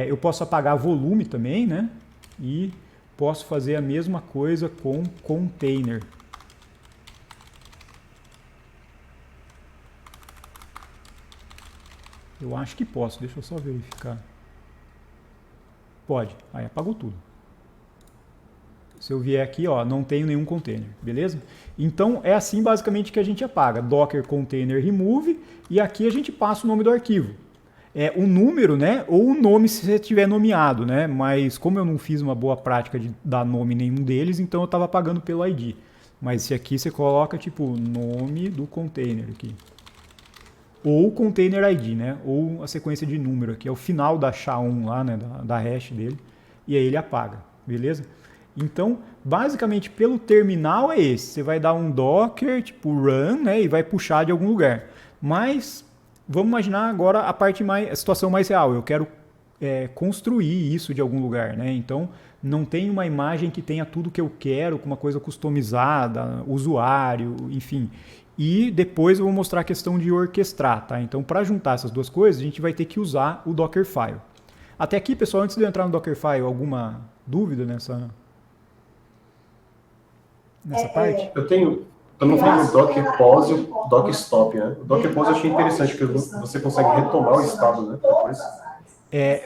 Eu posso apagar volume também, né? E posso fazer a mesma coisa com container. Eu acho que posso, deixa eu só verificar. Pode, aí apagou tudo. Se eu vier aqui, ó, não tenho nenhum container, beleza? Então é assim basicamente que a gente apaga. Docker container remove e aqui a gente passa o nome do arquivo. O número, né? Ou o nome se você tiver nomeado, né? Mas como eu não fiz uma boa prática de dar nome em nenhum deles, então eu estava apagando pelo ID. Mas se aqui você coloca tipo nome do container aqui. Ou container ID, né? Ou a sequência de número aqui. É o final da SHA-1 lá, né? Da hash dele. E aí ele apaga, beleza? Então, basicamente, pelo terminal é esse. Você vai dar um docker, tipo run, né? E vai puxar de algum lugar. Mas... vamos imaginar agora a situação mais real. Eu quero construir isso de algum lugar, né? Então, não tem uma imagem que tenha tudo que eu quero, com uma coisa customizada, usuário, enfim. E depois eu vou mostrar a questão de orquestrar, tá? Então, para juntar essas duas coisas, a gente vai ter que usar o Dockerfile. Até aqui, pessoal, antes de eu entrar no Dockerfile, alguma dúvida nessa parte? Eu não falei do Docker Pause e o Docker Stop, né? O Docker Pause eu achei interessante, porque você consegue retomar o estado, né? Depois.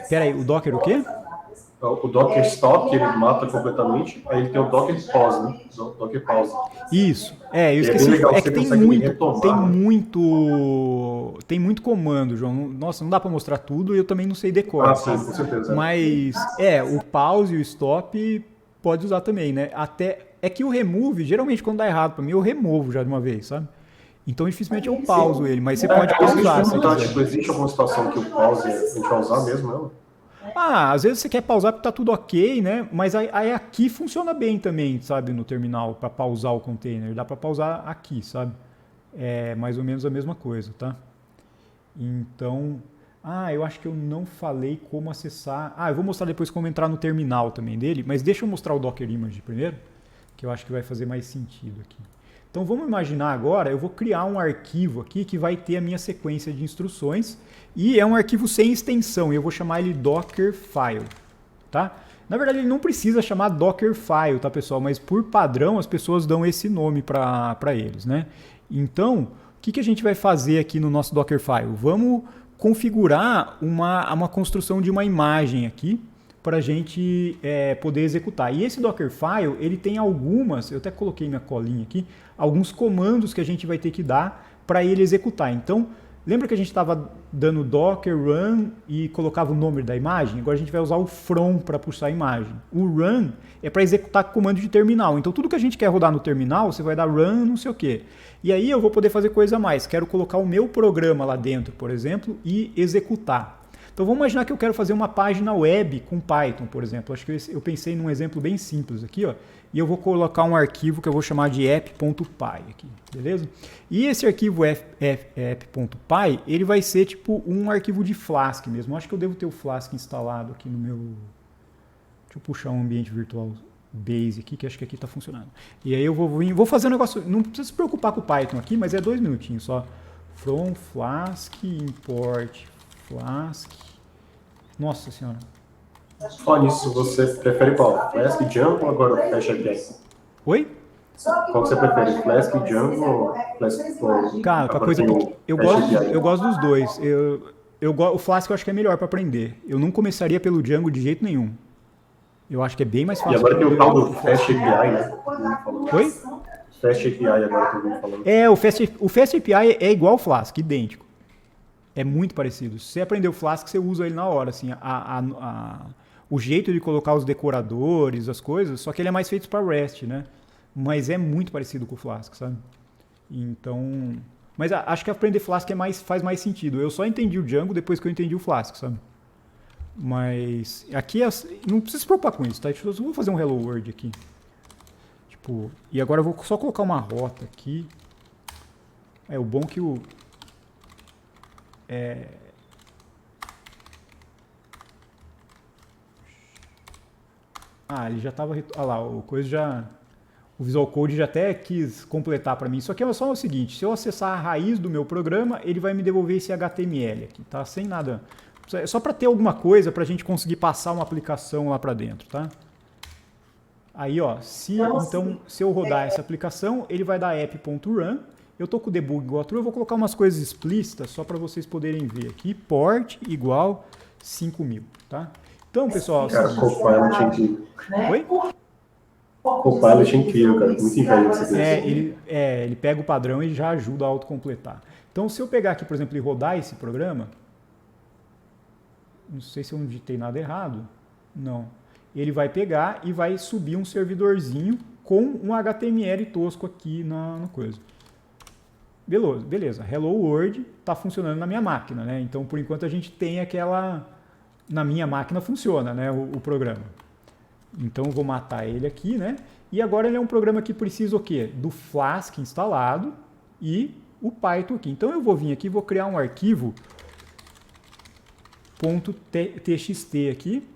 Peraí, o Docker o quê? O Docker Stop, que ele mata completamente, aí ele tem o Docker Pause, né? Docker Pause. Isso. Eu esqueci. Legal, que tem muito comando, João. Nossa, não dá para mostrar tudo e eu também não sei decorar. Sim, com certeza. Mas, o pause e o stop pode usar também, né? É que o remove, geralmente quando dá errado para mim, eu removo já de uma vez, sabe? Então, dificilmente eu pauso ele, mas você pode pausar. Tipo, existe alguma situação que o pause a gente vai usar mesmo, não? Às vezes você quer pausar porque tá tudo ok, né? Mas aí aqui funciona bem também, sabe, no terminal, para pausar o container. Dá para pausar aqui, sabe? É mais ou menos a mesma coisa, tá? Então, eu acho que eu não falei como acessar. Eu vou mostrar depois como entrar no terminal também dele, mas deixa eu mostrar o Docker Image primeiro, que eu acho que vai fazer mais sentido aqui. Então vamos imaginar agora, eu vou criar um arquivo aqui que vai ter a minha sequência de instruções e é um arquivo sem extensão e eu vou chamar ele Dockerfile, tá? Na verdade ele não precisa chamar Dockerfile, tá pessoal? Mas por padrão as pessoas dão esse nome para eles, né? Então, o que a gente vai fazer aqui no nosso Dockerfile? Vamos configurar uma construção de uma imagem aqui para a gente poder executar. E esse Dockerfile, ele tem algumas, eu até coloquei minha colinha aqui, alguns comandos que a gente vai ter que dar para ele executar. Então, lembra que a gente estava dando docker run e colocava o nome da imagem? Agora a gente vai usar o from para puxar a imagem. O run é para executar comando de terminal. Então, tudo que a gente quer rodar no terminal, você vai dar run não sei o quê. E aí eu vou poder fazer coisa a mais. Quero colocar o meu programa lá dentro, por exemplo, e executar. Então vamos imaginar que eu quero fazer uma página web com Python, por exemplo. Acho que eu pensei num exemplo bem simples aqui, ó. E eu vou colocar um arquivo que eu vou chamar de app.py aqui, beleza? E esse arquivo app.py, ele vai ser tipo um arquivo de Flask mesmo. Eu acho que eu devo ter o Flask instalado aqui no meu... Deixa eu puxar um ambiente virtual base aqui, que acho que aqui está funcionando. E aí eu vou fazer um negócio... Não precisa se preocupar com o Python aqui, mas é 2 minutinhos só. From Flask import Flask. Nossa senhora. Só nisso, você prefere qual? Flask, Django ou agora o Flash API? Oi? Qual você prefere? Flask, Django ou Flask? Cara, pra coisa que eu gosto dos dois. O Flask eu acho que é melhor para aprender. Eu não começaria pelo Django de jeito nenhum. Eu acho que é bem mais fácil. E agora tem o tal do Fast API, né? Oi? Fast API agora que eu vim falando. O Fast API é igual ao Flask, idêntico. É muito parecido. Se você aprender o Flask, você usa ele na hora. Assim, o jeito de colocar os decoradores, as coisas, só que ele é mais feito para REST, né? Mas é muito parecido com o Flask, sabe? Então... Mas acho que aprender Flask faz mais sentido. Eu só entendi o Django depois que eu entendi o Flask, sabe? Mas aqui não precisa se preocupar com isso, tá? Eu vou fazer um Hello World aqui. Tipo, e agora eu vou só colocar uma rota aqui. O bom que o... ele já estava... Olha lá, o Visual Code já até quis completar para mim. Isso aqui é só o seguinte, se eu acessar a raiz do meu programa, ele vai me devolver esse HTML aqui, tá? Sem nada... É só para ter alguma coisa para a gente conseguir passar uma aplicação lá para dentro, tá? Aí, ó, se eu rodar essa aplicação, ele vai dar app.run. Eu tô com o debug igual a true, eu vou colocar umas coisas explícitas só para vocês poderem ver aqui. Port igual 5000, tá? Então, pessoal... Cara, Copilot é incrível. Oi? Copilot é incrível, cara. Muito inveja dessa ele pega o padrão e já ajuda a autocompletar. Então, se eu pegar aqui, por exemplo, e rodar esse programa... Não sei se eu não digitei nada errado. Não. Ele vai pegar e vai subir um servidorzinho com um HTML tosco aqui na coisa. Beleza. Hello World está funcionando na minha máquina, né? Então, por enquanto, a gente tem aquela... Na minha máquina funciona, né? O programa. Então, eu vou matar ele aqui, né? E agora ele é um programa que precisa o quê? Do Flask instalado e o Python aqui. Então, eu vou vir aqui e vou criar um arquivo .txt aqui,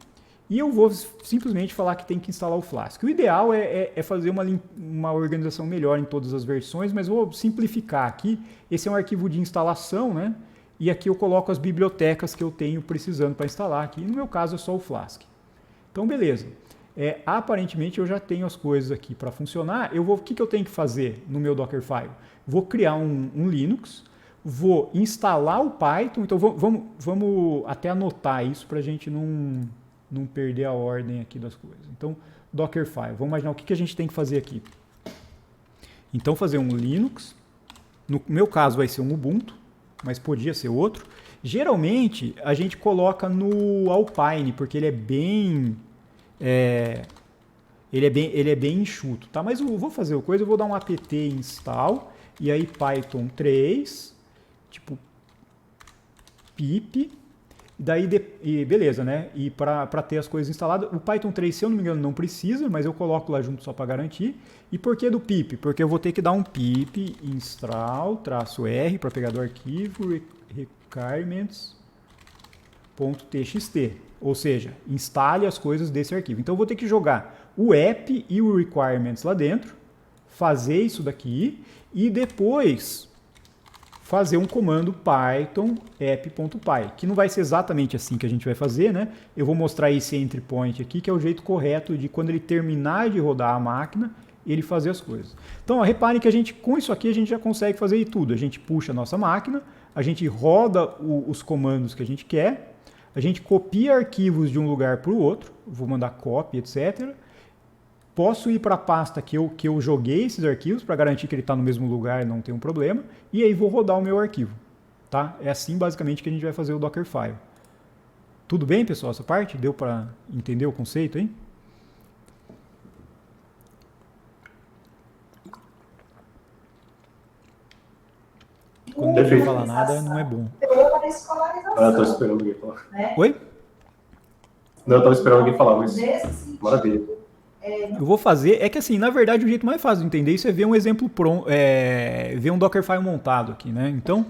e eu vou simplesmente falar que tem que instalar o Flask. O ideal é fazer uma organização melhor em todas as versões, mas vou simplificar aqui. Esse é um arquivo de instalação, né? E aqui eu coloco as bibliotecas que eu tenho precisando para instalar aqui. No meu caso é só o Flask. Então, beleza. Aparentemente eu já tenho as coisas aqui para funcionar. O que eu tenho que fazer no meu Dockerfile? Vou criar um Linux, vou instalar o Python, então vamos até anotar isso para a gente não perder a ordem aqui das coisas. Então, Dockerfile, vamos imaginar o que a gente tem que fazer aqui. Então, fazer um Linux, no meu caso vai ser um Ubuntu, mas podia ser outro. Geralmente, a gente coloca no Alpine, porque ele é bem... Ele é bem enxuto, tá? Mas eu vou fazer eu vou dar um apt install, e aí Python 3, tipo, pip, daí, beleza, né? E para ter as coisas instaladas, o Python 3, se eu não me engano, não precisa, mas eu coloco lá junto só para garantir. E por que do pip? Porque eu vou ter que dar um pip install -r para pegar do arquivo requirements.txt, ou seja, instale as coisas desse arquivo. Então eu vou ter que jogar o app e o requirements lá dentro, fazer isso daqui e depois fazer um comando python app.py, que não vai ser exatamente assim que a gente vai fazer, né? Eu vou mostrar esse entry point aqui, que é o jeito correto de quando ele terminar de rodar a máquina, ele fazer as coisas. Então, ó, reparem que com isso aqui a gente já consegue fazer tudo. A gente puxa a nossa máquina, a gente roda os comandos que a gente quer, a gente copia arquivos de um lugar para o outro, vou mandar copy, etc. Posso ir para a pasta que eu joguei esses arquivos para garantir que ele está no mesmo lugar e não tem um problema. E aí vou rodar o meu arquivo. Tá? É assim basicamente que a gente vai fazer o Dockerfile. Tudo bem, pessoal? Essa parte? Deu para entender o conceito, hein? Quando não falar nada, não é bom. Eu estou esperando alguém falar. Oi? Não, eu estava esperando alguém falar, mas maravilha. Eu vou fazer, é que assim, na verdade o jeito mais fácil de entender isso é ver um exemplo pronto, ver um Dockerfile montado aqui, né? Então,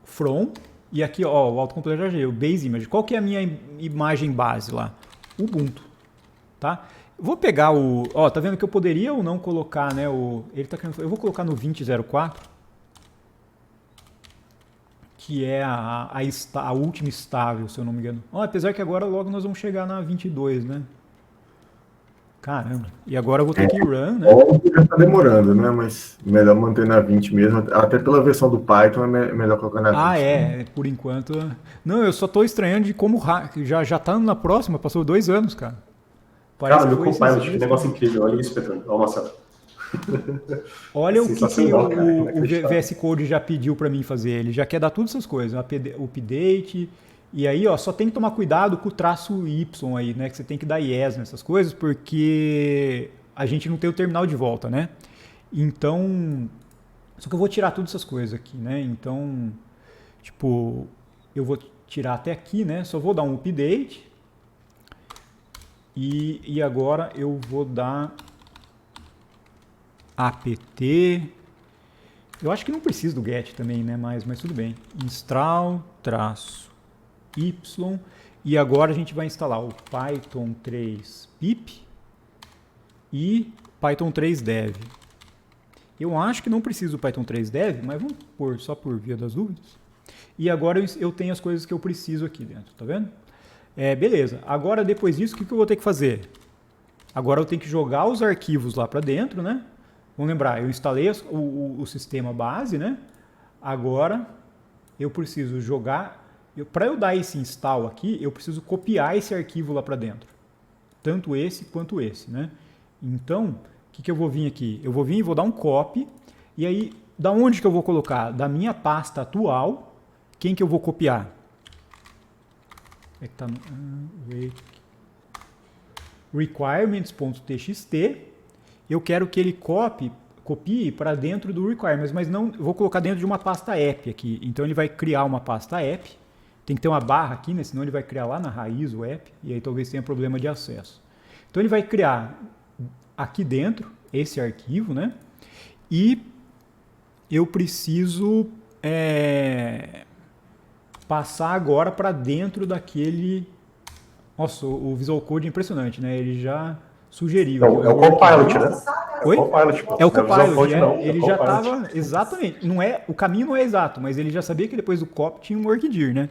from, e aqui, ó, o autocompleto já o base image. Qual que é a minha imagem base lá? Ubuntu, tá? Vou pegar ó, tá vendo que eu poderia ou não colocar, né, ele tá querendo, eu vou colocar no 2004, que é a última estável, se eu não me engano. Oh, apesar que agora logo nós vamos chegar na 22, né? Caramba. E agora eu vou ter que run, né? Já tá demorando, né? Mas melhor manter na 20 mesmo. Até pela versão do Python é melhor colocar na 20. Ah, por enquanto. Não, eu só tô estranhando de como já tá na próxima, passou 2 anos, cara. Parece meu Copilot, que negócio incrível. Olha isso, Pedro. Olha, Marcelo. Olha o que o VS Code já pediu para mim fazer. Ele já quer dar todas essas coisas, o update. E aí, ó, só tem que tomar cuidado com o traço Y aí, né? Que você tem que dar yes nessas coisas, porque a gente não tem o terminal de volta, né? Então, só que eu vou tirar todas essas coisas aqui, né? Então, tipo, eu vou tirar até aqui, né? Só vou dar um update. E agora eu vou dar apt, eu acho que não precisa do get também, né, mas tudo bem, install -y, e agora a gente vai instalar o Python 3 pip e Python 3 dev. Eu acho que não precisa do Python 3 dev, mas vamos pôr só por via das dúvidas. E agora eu tenho as coisas que eu preciso aqui dentro, tá vendo? Beleza, agora depois disso, o que eu vou ter que fazer? Agora eu tenho que jogar os arquivos lá para dentro, né? Vamos lembrar, eu instalei o sistema base, né? Agora eu preciso jogar, para eu dar esse install aqui, eu preciso copiar esse arquivo lá para dentro. Tanto esse quanto esse, né? Então, o que eu vou vir aqui? Eu vou vir e vou dar um copy, e aí, da onde que eu vou colocar? Da minha pasta atual, quem que eu vou copiar? É que tá no requirements.txt. Eu quero que ele copie para dentro do requirements, mas não, eu vou colocar dentro de uma pasta app aqui. Então ele vai criar uma pasta app. Tem que ter uma barra aqui, né? Senão ele vai criar lá na raiz o app e aí talvez tenha problema de acesso. Então ele vai criar aqui dentro esse arquivo, né? E eu preciso passar agora para dentro daquele... Nossa, o Visual Code é impressionante, né? Ele já sugeriu. É o Copilot, né? Oi? É o Copilot, ele já Copilot. estava... Exatamente. O caminho não é exato, mas ele já sabia que depois do copy tinha um workdir, né?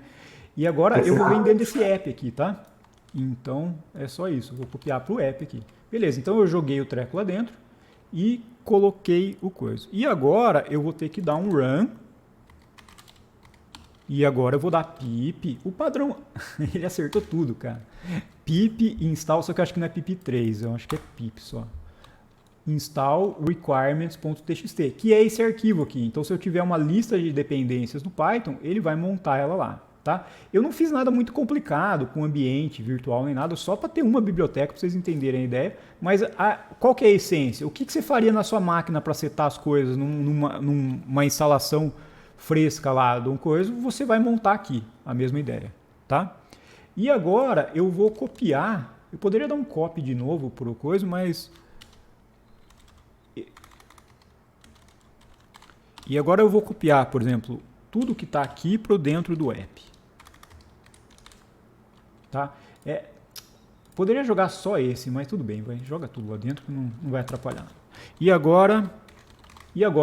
E agora eu vou vender desse app aqui, tá? Então, é só isso. Eu vou copiar para o app aqui. Beleza, então eu joguei o treco lá dentro e coloquei o coisa. E agora eu vou ter que dar um run. E agora eu vou dar pip. O padrão, ele acertou tudo, cara. Pip install, só que eu acho que não é pip 3, eu acho que é pip só. Install requirements.txt, que é esse arquivo aqui. Então, se eu tiver uma lista de dependências no Python, ele vai montar ela lá. Tá? Eu não fiz nada muito complicado com ambiente virtual nem nada, só para ter uma biblioteca para vocês entenderem a ideia. Mas qual que é a essência? O que você faria na sua máquina para setar as coisas numa instalação fresca lá de uma coisa? Você vai montar aqui a mesma ideia. Tá? E agora eu vou copiar. Eu poderia dar um copy de novo por coisa, mas... E agora eu vou copiar, por exemplo, tudo que está aqui para dentro do app. Tá? Poderia jogar só esse, mas tudo bem, joga tudo lá dentro que não vai atrapalhar. E agora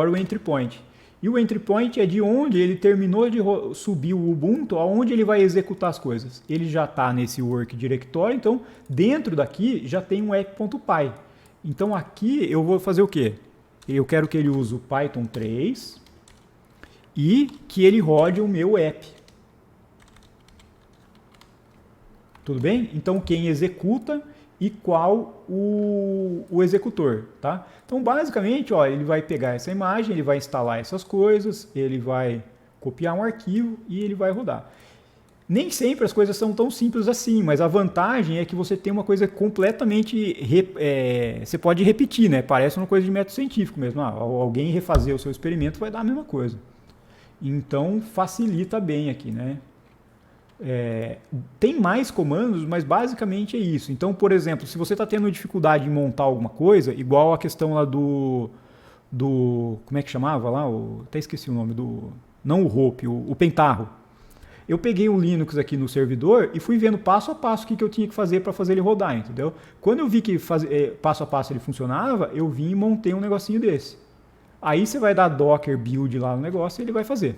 o entry point. E o entry point é de onde ele terminou de subir o Ubuntu, aonde ele vai executar as coisas. Ele já está nesse work directory, então dentro daqui já tem um app.py. Então aqui eu vou fazer o quê? Eu quero que ele use o Python 3 e que ele rode o meu app. Tudo bem? Então, quem executa e qual o executor, tá? Então, basicamente, ó, ele vai pegar essa imagem, ele vai instalar essas coisas, ele vai copiar um arquivo e ele vai rodar. Nem sempre as coisas são tão simples assim, mas a vantagem é que você tem uma coisa completamente... você pode repetir, né? Parece uma coisa de método científico mesmo. Alguém refazer o seu experimento vai dar a mesma coisa. Então, facilita bem aqui, né? Tem mais comandos, mas basicamente é isso. Então, por exemplo, se você está tendo dificuldade em montar alguma coisa, igual a questão lá do como é que chamava lá? Até esqueci o nome não o Hope, o Pentarro. Eu peguei o Linux aqui no servidor e fui vendo passo a passo o que eu tinha que fazer para fazer ele rodar, entendeu? Quando eu vi que passo a passo ele funcionava, eu vim e montei um negocinho desse. Aí você vai dar docker build lá no negócio e ele vai fazer.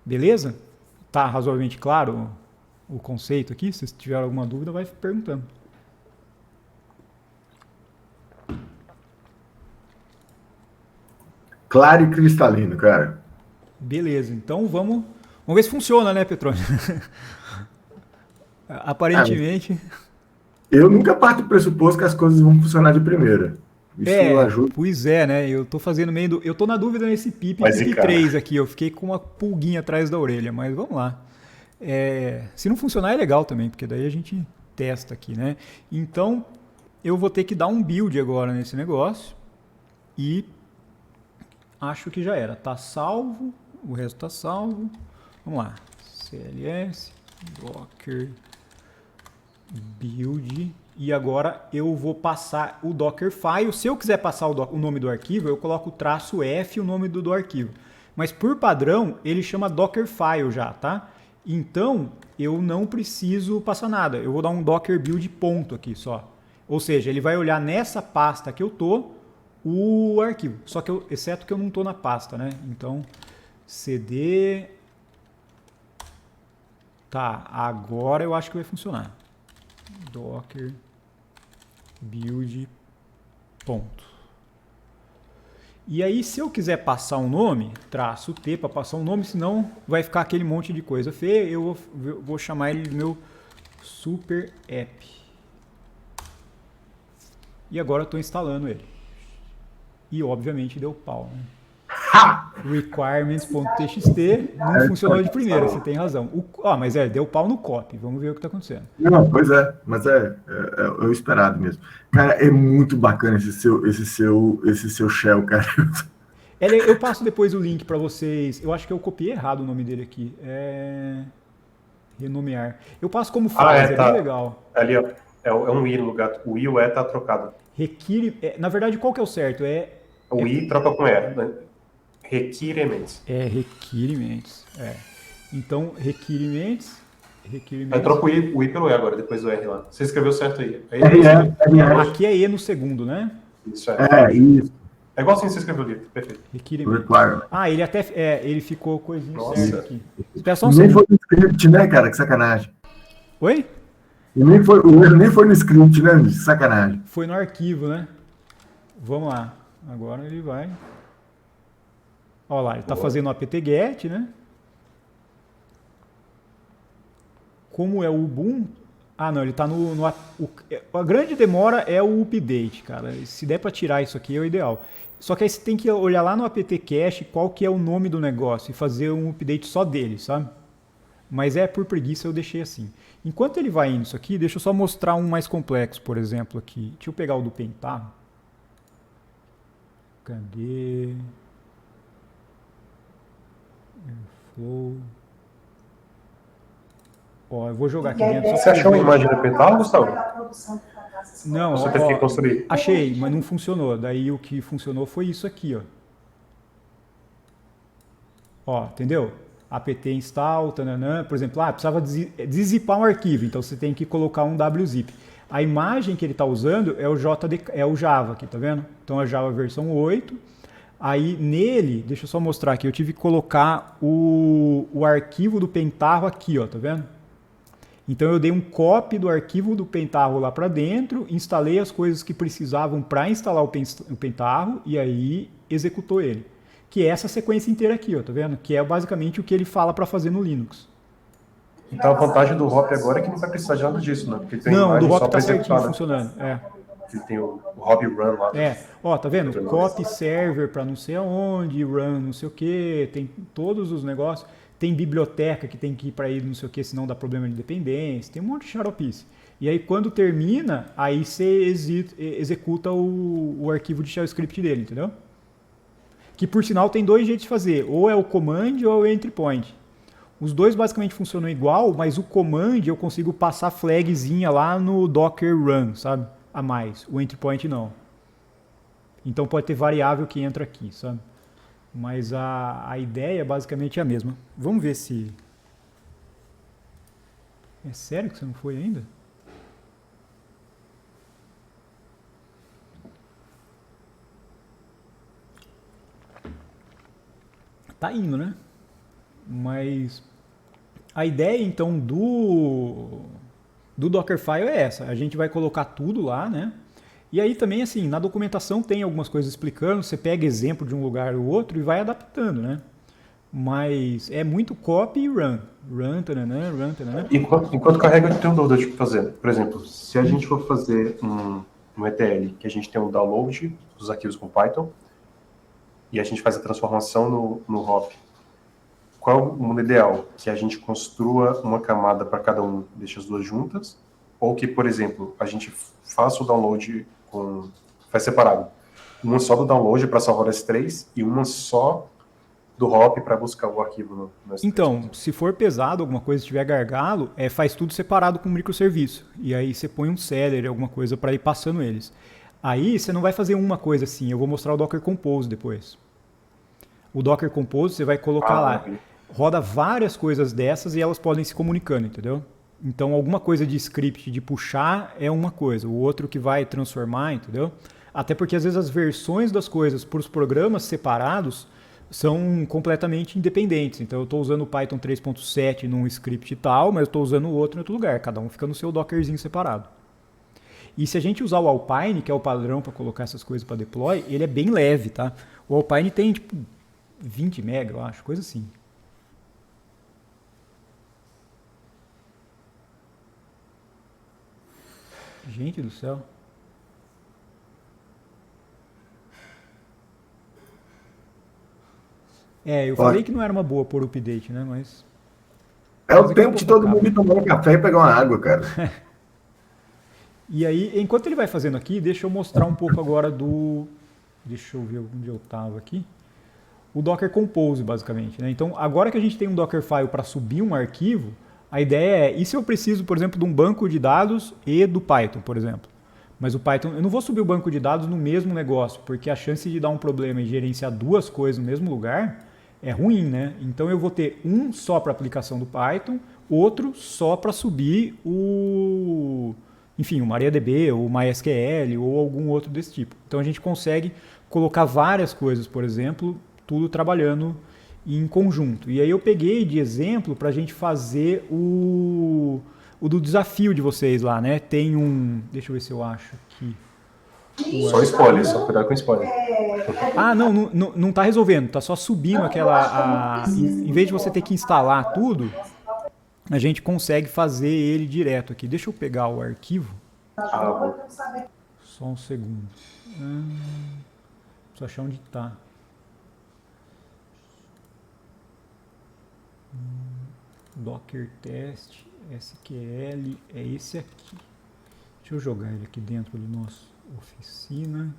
Beleza? Tá razoavelmente claro o conceito aqui? Se tiver alguma dúvida, vai perguntando. Claro e cristalino, cara. Beleza, então vamos ver se funciona, né, Petrônio? Aparentemente. Eu nunca parto do pressuposto que as coisas vão funcionar de primeira. Isso ajuda. Pois é, né? Eu tô fazendo meio eu tô na dúvida nesse PIP 3 aqui. Eu fiquei com uma pulguinha atrás da orelha, mas vamos lá. Se não funcionar é legal também, porque daí a gente testa aqui, né? Então, eu vou ter que dar um build agora nesse negócio e acho que já era. Tá salvo, o resto tá salvo. Vamos lá. CLS, Docker, build. E agora eu vou passar o Dockerfile. Se eu quiser passar o nome do arquivo, eu coloco -F o nome do arquivo. Mas por padrão, ele chama Dockerfile já, tá? Então, eu não preciso passar nada. Eu vou dar um Docker build ponto aqui só. Ou seja, ele vai olhar nessa pasta que eu tô o arquivo. Só que exceto que eu não tô na pasta, né? Então, cd... Tá, agora eu acho que vai funcionar. Docker build ponto. E aí, se eu quiser passar um nome, -T para passar um nome, senão vai ficar aquele monte de coisa feia. Eu vou chamar ele de meu super app. E agora eu estou instalando ele. E obviamente deu pau, né? Requirements.txt não funcionou de primeira, você tem razão. Mas deu pau no copy. Vamos ver o que está acontecendo. Não, pois é, mas é o esperado mesmo. Cara, é muito bacana esse seu shell, cara. Eu passo depois o link para vocês. Eu acho que eu copiei errado o nome dele aqui. Renomear. Eu passo como frase, tá. Bem legal. Ali, ó. É um I no lugar. O I e o E tá trocado. Na verdade, qual que é o certo? O I troca com E, né? Requirements. Requirements. Então, requirements. Aí troca o I pelo E agora, depois do R lá. Você escreveu certo aí. Aqui é E no segundo, né? Isso isso. É igual assim que você escreveu o livro, perfeito. Requirements. ele até ele ficou coisinha certa aqui. Espera só um nem segundo. foi no script, né, cara? Que sacanagem. Oi? O erro nem foi no script, né? Que sacanagem. Foi no arquivo, né? Vamos lá. Agora ele vai... Olha lá, ele está fazendo o apt-get, né? Como é o Ubuntu, Ah, não, ele está a grande demora é o update, cara. Se der para tirar isso aqui é o ideal. Só que aí você tem que olhar lá no apt cache qual que é o nome do negócio e fazer um update só dele, sabe? Mas por preguiça eu deixei assim. Enquanto ele vai indo isso aqui, deixa eu só mostrar um mais complexo, por exemplo, aqui. Deixa eu pegar o do Pentaho. Cadê? Airflow. Ó, eu vou jogar aqui dentro. Você achou uma imagem do Pentaho, Gustavo? Não, você teve que construir? Achei, mas não funcionou. Daí o que funcionou foi isso aqui, ó. Ó, entendeu? apt install, tananã, por exemplo, precisava deszipar um arquivo, então você tem que colocar um wzip. A imagem que ele está usando é o Java aqui, tá vendo? Então a Java versão 8. Aí nele, deixa eu só mostrar aqui, eu tive que colocar o arquivo do Pentaho aqui, ó, tá vendo? Então eu dei um copy do arquivo do Pentaho lá para dentro, instalei as coisas que precisavam para instalar o Pentaho e aí executou ele. Que é essa sequência inteira aqui, ó, tá vendo? Que é basicamente o que ele fala para fazer no Linux. Então a vantagem do hop agora é que não vai precisar de nada disso, né? Porque tem não, do hop tá certinho funcionando. Ele tem o hop run lá. Ó, tá vendo? Copy server para não sei aonde, run não sei o que, tem todos os negócios. Tem biblioteca que tem que ir para ele não sei o que, senão dá problema de dependência. Tem um monte de xaropice. E aí quando termina, aí você executa o arquivo de shell script dele, entendeu? Que por sinal tem dois jeitos de fazer, ou é o command ou é o entry point. Os dois basicamente funcionam igual, mas o command eu consigo passar flagzinha lá no docker run, sabe? A mais. O entry point não. Então pode ter variável que entra aqui, sabe? Mas a ideia basicamente é a mesma. Vamos ver se... É sério que você não foi ainda? Tá indo, né? Mas a ideia então do Dockerfile é essa. A gente vai colocar tudo lá, né? E aí também assim, na documentação tem algumas coisas explicando, você pega exemplo de um lugar ou outro e vai adaptando, né? Mas é muito copy e run. Run, tananã, run, tananã. Enquanto carrega, eu tenho dúvida de fazer. Por exemplo, se a gente for fazer um ETL, que a gente tem um download dos arquivos com Python, e a gente faz a transformação no hop, qual é o mundo ideal? Que a gente construa uma camada para cada um, deixa as duas juntas, ou que, por exemplo, a gente faça o download faz separado. Uma só do download para salvar as três e uma só do hop para buscar o arquivo no S3. Então, se for pesado, alguma coisa, se tiver gargalo, faz tudo separado com microserviço. E aí você põe um seller, alguma coisa para ir passando eles. Aí você não vai fazer uma coisa assim, eu vou mostrar o Docker Compose depois. O Docker Compose você vai colocar lá, roda várias coisas dessas e elas podem se comunicando, entendeu? Então alguma coisa de script de puxar é uma coisa, o outro que vai transformar, entendeu? Até porque às vezes as versões das coisas para os programas separados são completamente independentes. Então eu estou usando o Python 3.7 num script e tal, mas eu estou usando o outro em outro lugar, cada um fica no seu Dockerzinho separado. E se a gente usar o Alpine, que é o padrão para colocar essas coisas para deploy, ele é bem leve, tá? O Alpine tem tipo 20 MB, eu acho, coisa assim. Gente do céu. Eu falei que não era uma boa por update, né? Mas... É o tempo de todo mundo tomar um café e pegar uma água, cara. E aí, enquanto ele vai fazendo aqui, deixa eu mostrar um pouco agora do... Deixa eu ver onde eu estava aqui. O Docker Compose, basicamente, né? Então, agora que a gente tem um Dockerfile para subir um arquivo, a ideia é, e se eu preciso, por exemplo, de um banco de dados e do Python, por exemplo? Mas o Python, eu não vou subir o banco de dados no mesmo negócio, porque a chance de dar um problema e gerenciar duas coisas no mesmo lugar é ruim, né? Então eu vou ter um só para a aplicação do Python, outro só para subir o MariaDB, ou MySQL, ou algum outro desse tipo. Então a gente consegue colocar várias coisas, por exemplo, tudo trabalhando em conjunto. E aí eu peguei de exemplo para a gente fazer o do desafio de vocês lá, né? Tem um... Deixa eu ver se eu acho aqui. Só spoiler, só cuidado com spoiler. Ah, não tá resolvendo, tá só subindo aquela... Em vez de você ter que instalar tudo, a gente consegue fazer ele direto aqui. Deixa eu pegar o arquivo. Só um segundo. Preciso achar onde está. Docker test, SQL, é esse aqui. Deixa eu jogar ele aqui dentro do nosso oficina.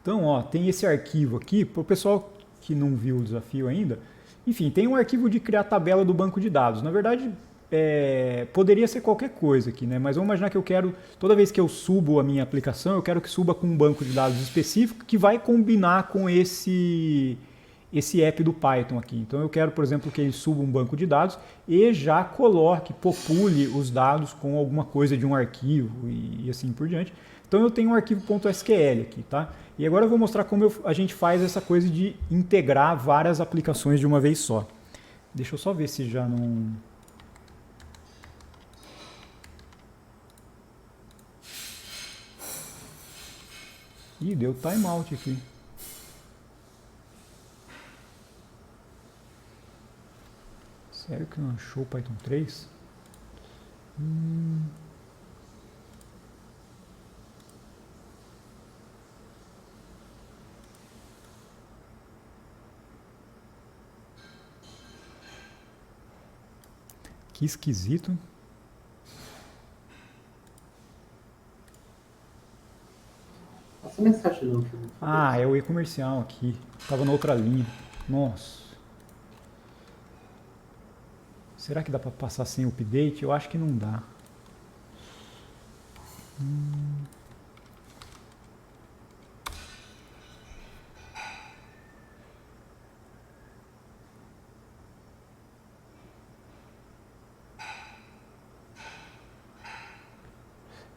Então, ó, tem esse arquivo aqui, para o pessoal que não viu o desafio ainda. Enfim, tem um arquivo de criar tabela do banco de dados. Na verdade, poderia ser qualquer coisa aqui, né? Mas vamos imaginar que eu quero, toda vez que eu subo a minha aplicação, eu quero que suba com um banco de dados específico que vai combinar com esse app do Python aqui. Então eu quero, por exemplo, que ele suba um banco de dados e já popule os dados com alguma coisa de um arquivo e assim por diante. Então eu tenho um arquivo .sql aqui, tá? E agora eu vou mostrar como a gente faz essa coisa de integrar várias aplicações de uma vez só. Deixa eu só ver se já não... Ih, deu timeout aqui. Sério que não achou o Python 3? Que esquisito. Essa mensagem do... Ah, é o e-comercial aqui. Tava na outra linha. Nossa. Será que dá para passar sem update? Eu acho que não dá.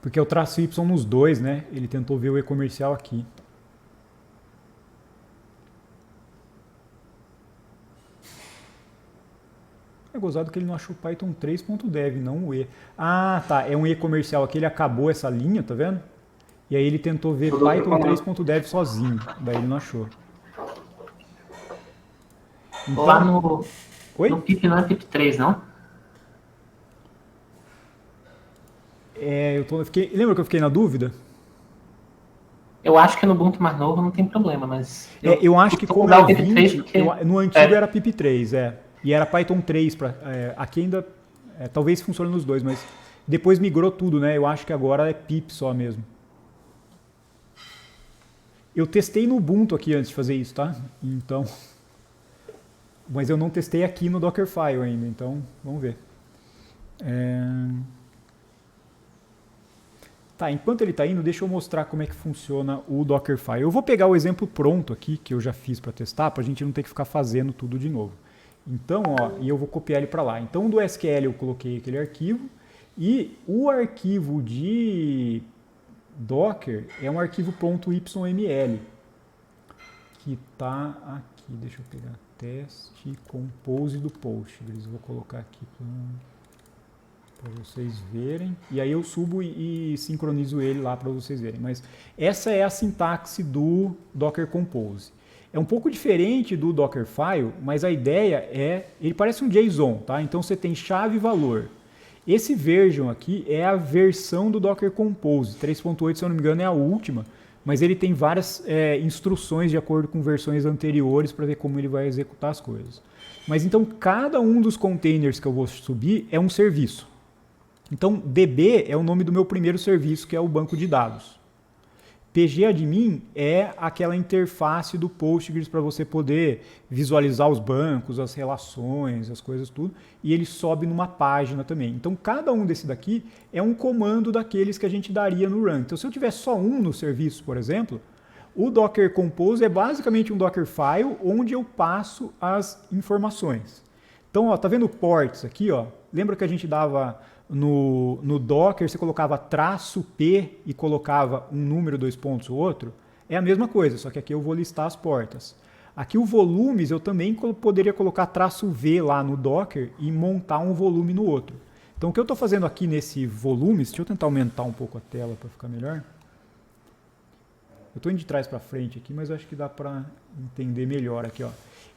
Porque eu traço Y nos dois, né? Ele tentou ver o e-comercial aqui. É gozado que ele não achou Python 3.dev, não o E. Ah, tá. É um e-comercial aqui, ele acabou essa linha, tá vendo? E aí ele tentou ver Python 3.dev sozinho. Daí ele não achou. Então, lá no... Oi? No pip não é pip 3, não? Lembra que eu fiquei na dúvida? Eu acho que no Ubuntu mais novo não tem problema, mas... Eu acho que como é 20, porque... no antigo era pip 3, E era Python 3. Aqui ainda, talvez funcione nos dois, mas depois migrou tudo, né? Eu acho que agora é pip só mesmo. Eu testei no Ubuntu aqui antes de fazer isso, tá? Então... Mas eu não testei aqui no Dockerfile ainda, então vamos ver. Tá, enquanto ele está indo, deixa eu mostrar como é que funciona o Dockerfile. Eu vou pegar o exemplo pronto aqui, que eu já fiz para testar, para a gente não ter que ficar fazendo tudo de novo. Então, ó, e eu vou copiar ele para lá. Então, do SQL eu coloquei aquele arquivo, e o arquivo de Docker é um arquivo .yml, que está aqui, deixa eu pegar, teste compose do Postgres, vou colocar aqui para vocês verem, e aí eu subo e sincronizo ele lá para vocês verem, mas essa é a sintaxe do Docker Compose. É um pouco diferente do Dockerfile, mas a ideia ele parece um JSON, tá? Então você tem chave e valor. Esse version aqui é a versão do Docker Compose, 3.8 se eu não me engano é a última, mas ele tem várias instruções de acordo com versões anteriores para ver como ele vai executar as coisas. Mas então cada um dos containers que eu vou subir é um serviço. Então DB é o nome do meu primeiro serviço, que é o banco de dados. pgadmin é aquela interface do Postgres para você poder visualizar os bancos, as relações, as coisas tudo, e ele sobe numa página também. Então cada um desse daqui é um comando daqueles que a gente daria no run. Então se eu tiver só um no serviço, por exemplo, o Docker Compose é basicamente um Dockerfile onde eu passo as informações. Então, ó, tá vendo ports aqui, ó? Lembra que a gente dava no Docker, você colocava "-p" e colocava um número, 2 pontos, o outro? É a mesma coisa, só que aqui eu vou listar as portas. Aqui o volumes eu também poderia colocar "-v" lá no Docker e montar um volume no outro. Então o que eu estou fazendo aqui nesse volumes, deixa eu tentar aumentar um pouco a tela para ficar melhor. Eu estou indo de trás para frente aqui, mas acho que dá para entender melhor aqui, ó.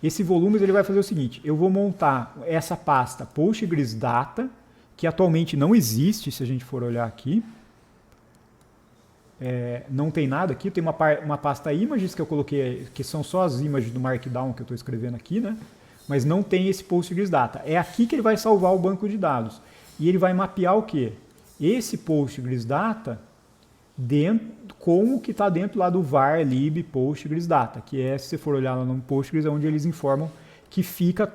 Esse volumes ele vai fazer o seguinte, eu vou montar essa pasta Postgres Data, que atualmente não existe, se a gente for olhar aqui. Não tem nada aqui, tem uma pasta images que eu coloquei, que são só as imagens do Markdown que eu estou escrevendo aqui, né? Mas não tem esse Postgres Data. É aqui que ele vai salvar o banco de dados. E ele vai mapear o quê? Esse Postgres Data com o que está dentro lá do var lib Postgres Data, que é, se você for olhar lá no Postgres, é onde eles informam que fica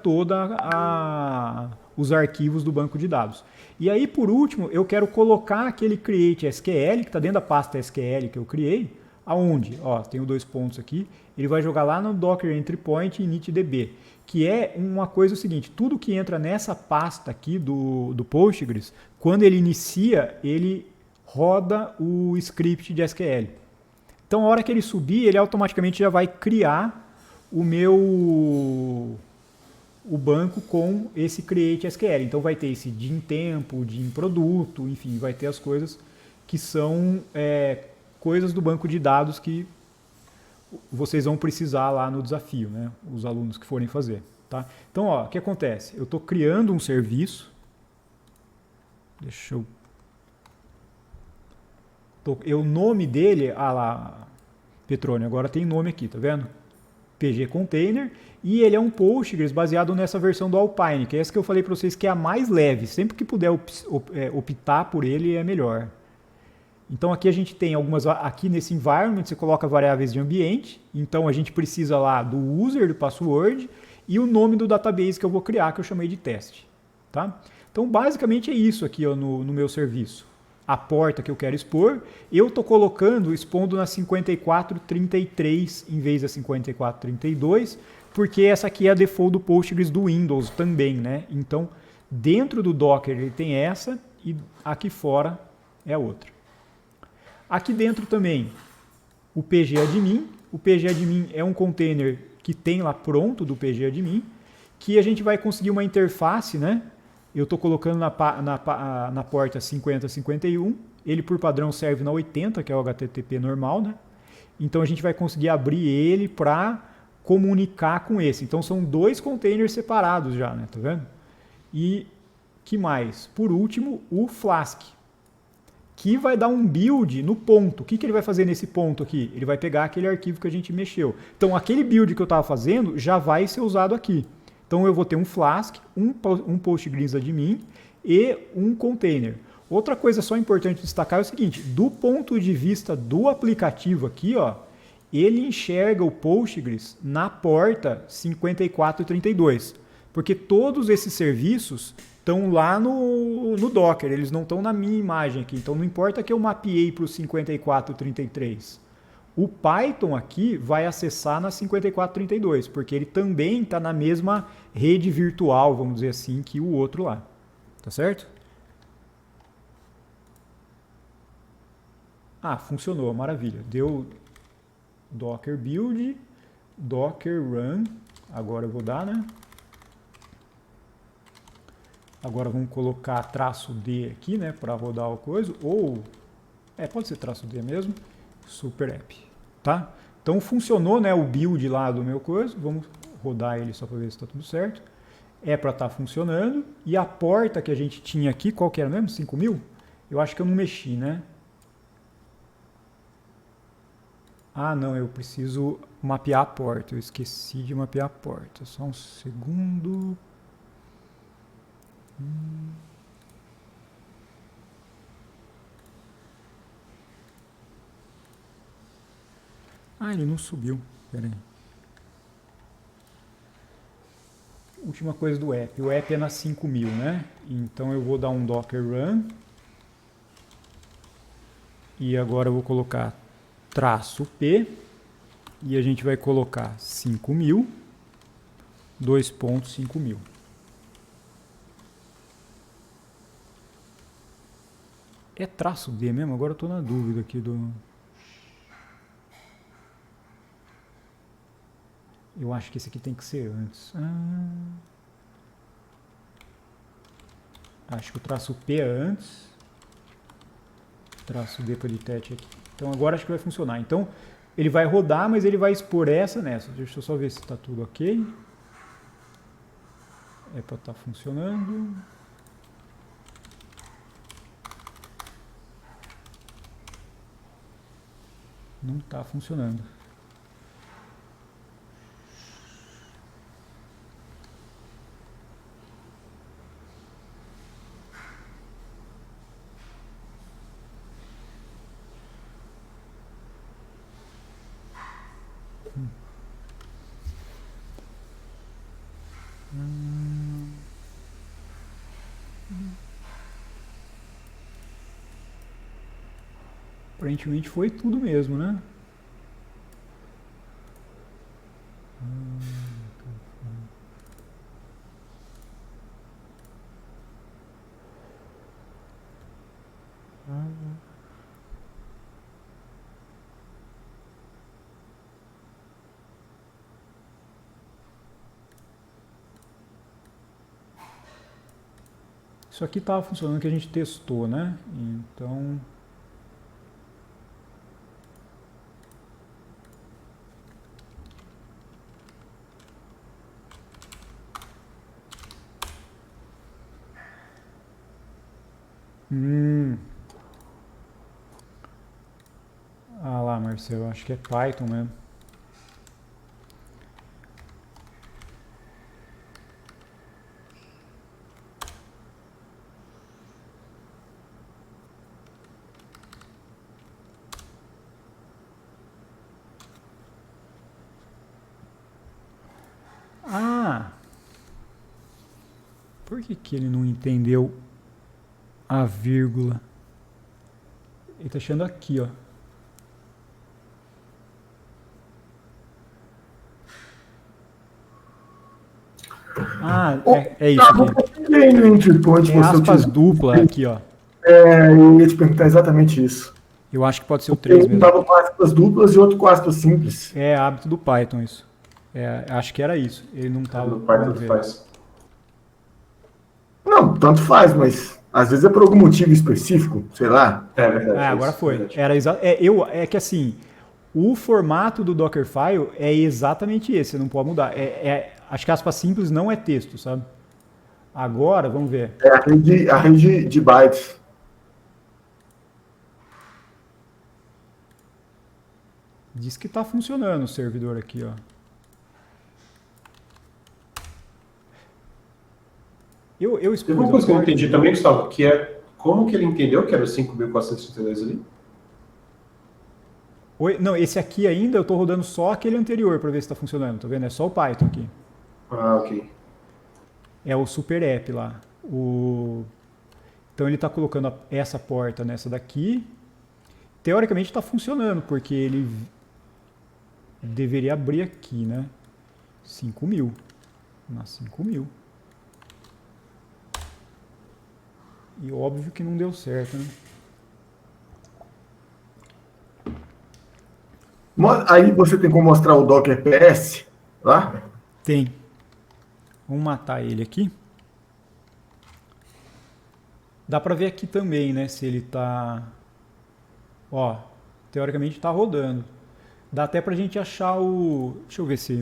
os arquivos do banco de dados. E aí, por último, eu quero colocar aquele create SQL, que está dentro da pasta SQL que eu criei, aonde? Ó, tenho 2 pontos aqui, ele vai jogar lá no Docker Entry Point initdb, que é uma coisa o seguinte, tudo que entra nessa pasta aqui do Postgres, quando ele inicia, ele roda o script de SQL. Então, a hora que ele subir, ele automaticamente já vai criar o banco com esse create SQL. Então, vai ter esse din tempo, din produto, enfim, vai ter as coisas que são coisas do banco de dados que vocês vão precisar lá no desafio, né? Os alunos que forem fazer. Tá? Então, ó, o que acontece? Eu estou criando um serviço. Deixa eu... O nome dele, lá, Petrônio, agora tem nome aqui, tá vendo? PG Container, e ele é um Postgres baseado nessa versão do Alpine, que é essa que eu falei para vocês que é a mais leve, sempre que puder optar por ele é melhor. Então aqui a gente tem aqui nesse environment você coloca variáveis de ambiente, então a gente precisa lá do user, do password, e o nome do database que eu vou criar, que eu chamei de teste. Tá? Então basicamente é isso aqui ó, no meu serviço. A porta que eu quero expor, eu estou expondo na 5433 em vez da 5432, porque essa aqui é a default do Postgres do Windows também, né? Então, dentro do Docker ele tem essa e aqui fora é a outra. Aqui dentro também o pgadmin. O pgadmin é um container que tem lá pronto do pgadmin, que a gente vai conseguir uma interface, né? Eu estou colocando na porta 5051, ele por padrão serve na 80, que é o HTTP normal, né? Então a gente vai conseguir abrir ele para comunicar com esse. Então são 2 containers separados já, né? Tá vendo? E que mais? Por último, o Flask, que vai dar um build no ponto. O que ele vai fazer nesse ponto aqui? Ele vai pegar aquele arquivo que a gente mexeu. Então aquele build que eu estava fazendo já vai ser usado aqui. Então eu vou ter um Flask, um Postgres admin e um container. Outra coisa só importante destacar é o seguinte, do ponto de vista do aplicativo aqui, ó, ele enxerga o Postgres na porta 5432, porque todos esses serviços estão lá no Docker, eles não estão na minha imagem aqui, então não importa que eu mapeei para o 5433. O Python aqui vai acessar na 5432, porque ele também está na mesma rede virtual, vamos dizer assim, que o outro lá. Tá certo? Ah, funcionou, maravilha. Deu Docker build, Docker run. Agora eu vou dar, né? Agora vamos colocar -D aqui, né, para rodar a coisa. Ou, pode ser -D mesmo. Super app, tá? Então funcionou, né, o build lá do meu coisa, vamos rodar ele só para ver se está tudo certo. É para estar funcionando, e a porta que a gente tinha aqui, qual que era mesmo? 5000? Eu acho que eu não mexi, né? Ah, não, eu preciso mapear a porta, eu esqueci de mapear a porta, só um segundo. Ah, ele não subiu. Pera aí. Última coisa do app. O app é na 5000, né? Então eu vou dar um Docker run. E agora eu vou colocar -P. E a gente vai colocar 5000, 2.5000. É -D mesmo? Agora eu estou na dúvida aqui do... Eu acho que esse aqui tem que ser antes. Acho que o -P é antes. -D para de teste aqui. Então agora acho que vai funcionar. Então ele vai rodar, mas ele vai expor essa nessa. Deixa eu só ver se está tudo ok. É para estar funcionando. Não está funcionando. Aparentemente foi tudo mesmo, né? Isso aqui estava funcionando que a gente testou, né? Então... Ah lá, Marcelo, acho que é Python mesmo. Ah! Por que ele não entendeu a vírgula? Ele tá achando aqui, ó. Ah, é isso aqui. É aspas dupla aqui, ó. Eu ia te perguntar exatamente isso. Eu acho que pode ser o 3 mesmo. Um tava com aspas duplas e outro com aspas simples. É hábito do Python isso. Acho que era isso. Ele não tava... No Python tanto faz. Não, tanto faz, mas às vezes é por algum motivo específico, sei lá. É verdade. Agora foi. Verdade. É que assim, o formato do Dockerfile é exatamente esse, você não pode mudar. Acho que aspas simples não é texto, sabe? Agora, vamos ver. É a rede de bytes. Diz que está funcionando o servidor aqui, ó. Eu Teve uma coisa que eu não entendi também, Gustavo, que é como que ele entendeu que era o 5.432 ali? Não, esse aqui ainda eu estou rodando só aquele anterior para ver se está funcionando, tá vendo? É só o Python aqui. Ah, ok. É o Super App lá. Então ele está colocando essa porta nessa daqui. Teoricamente está funcionando, porque ele deveria abrir aqui, né? 5.000. Na 5.000. E óbvio que não deu certo, né? Aí você tem como mostrar o Docker PS lá? Tem. Vamos matar ele aqui. Dá para ver aqui também, né? Se ele tá... Ó, teoricamente tá rodando. Dá até pra gente achar o... Deixa eu ver se...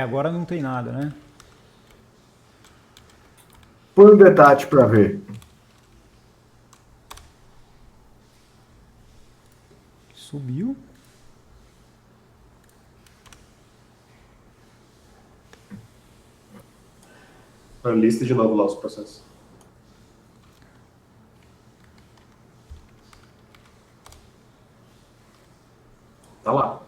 agora não tem nada, né? Põe um detalhe para ver. Subiu. Lista de novo lá os processos. Tá lá.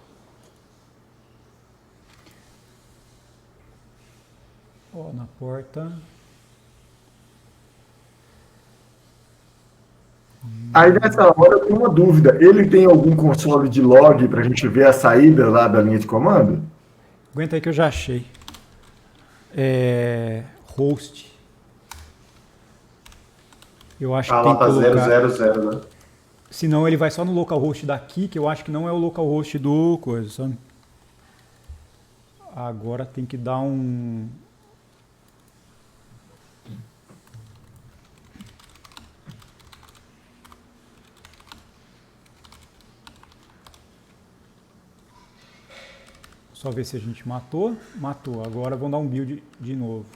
Ó, na porta. Aí nessa hora eu tenho uma dúvida. Ele tem algum console de log para a gente ver a saída lá da linha de comando? Aguenta aí que eu já achei. Host. Eu acho que tem lá tá que colocar... 000, né? Senão ele vai só no localhost daqui, que eu acho que não é o localhost do coisa, sabe? Agora tem que dar um... Só ver se a gente matou. Matou. Agora vamos dar um build de novo.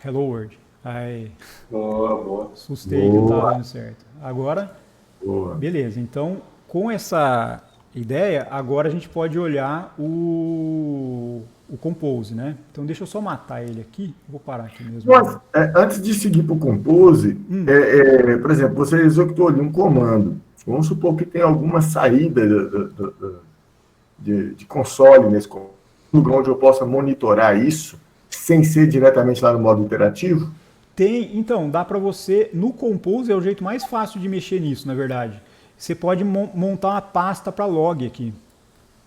Hello World. Aí. Boa. Assustei que não estava dando certo. Agora, Boa. beleza. Então, com essa ideia, agora a gente pode olhar o Compose, né? Então, deixa eu só matar ele aqui. Vou parar aqui mesmo. Mas, antes de seguir para o Compose, por exemplo, você executou ali um comando. Vamos supor que tem alguma saída de console nesse comando, lugar onde eu possa monitorar isso, sem ser diretamente lá no modo interativo? Tem, então, dá para você, no Compose é o jeito mais fácil de mexer nisso, na verdade. Você pode montar uma pasta para log aqui.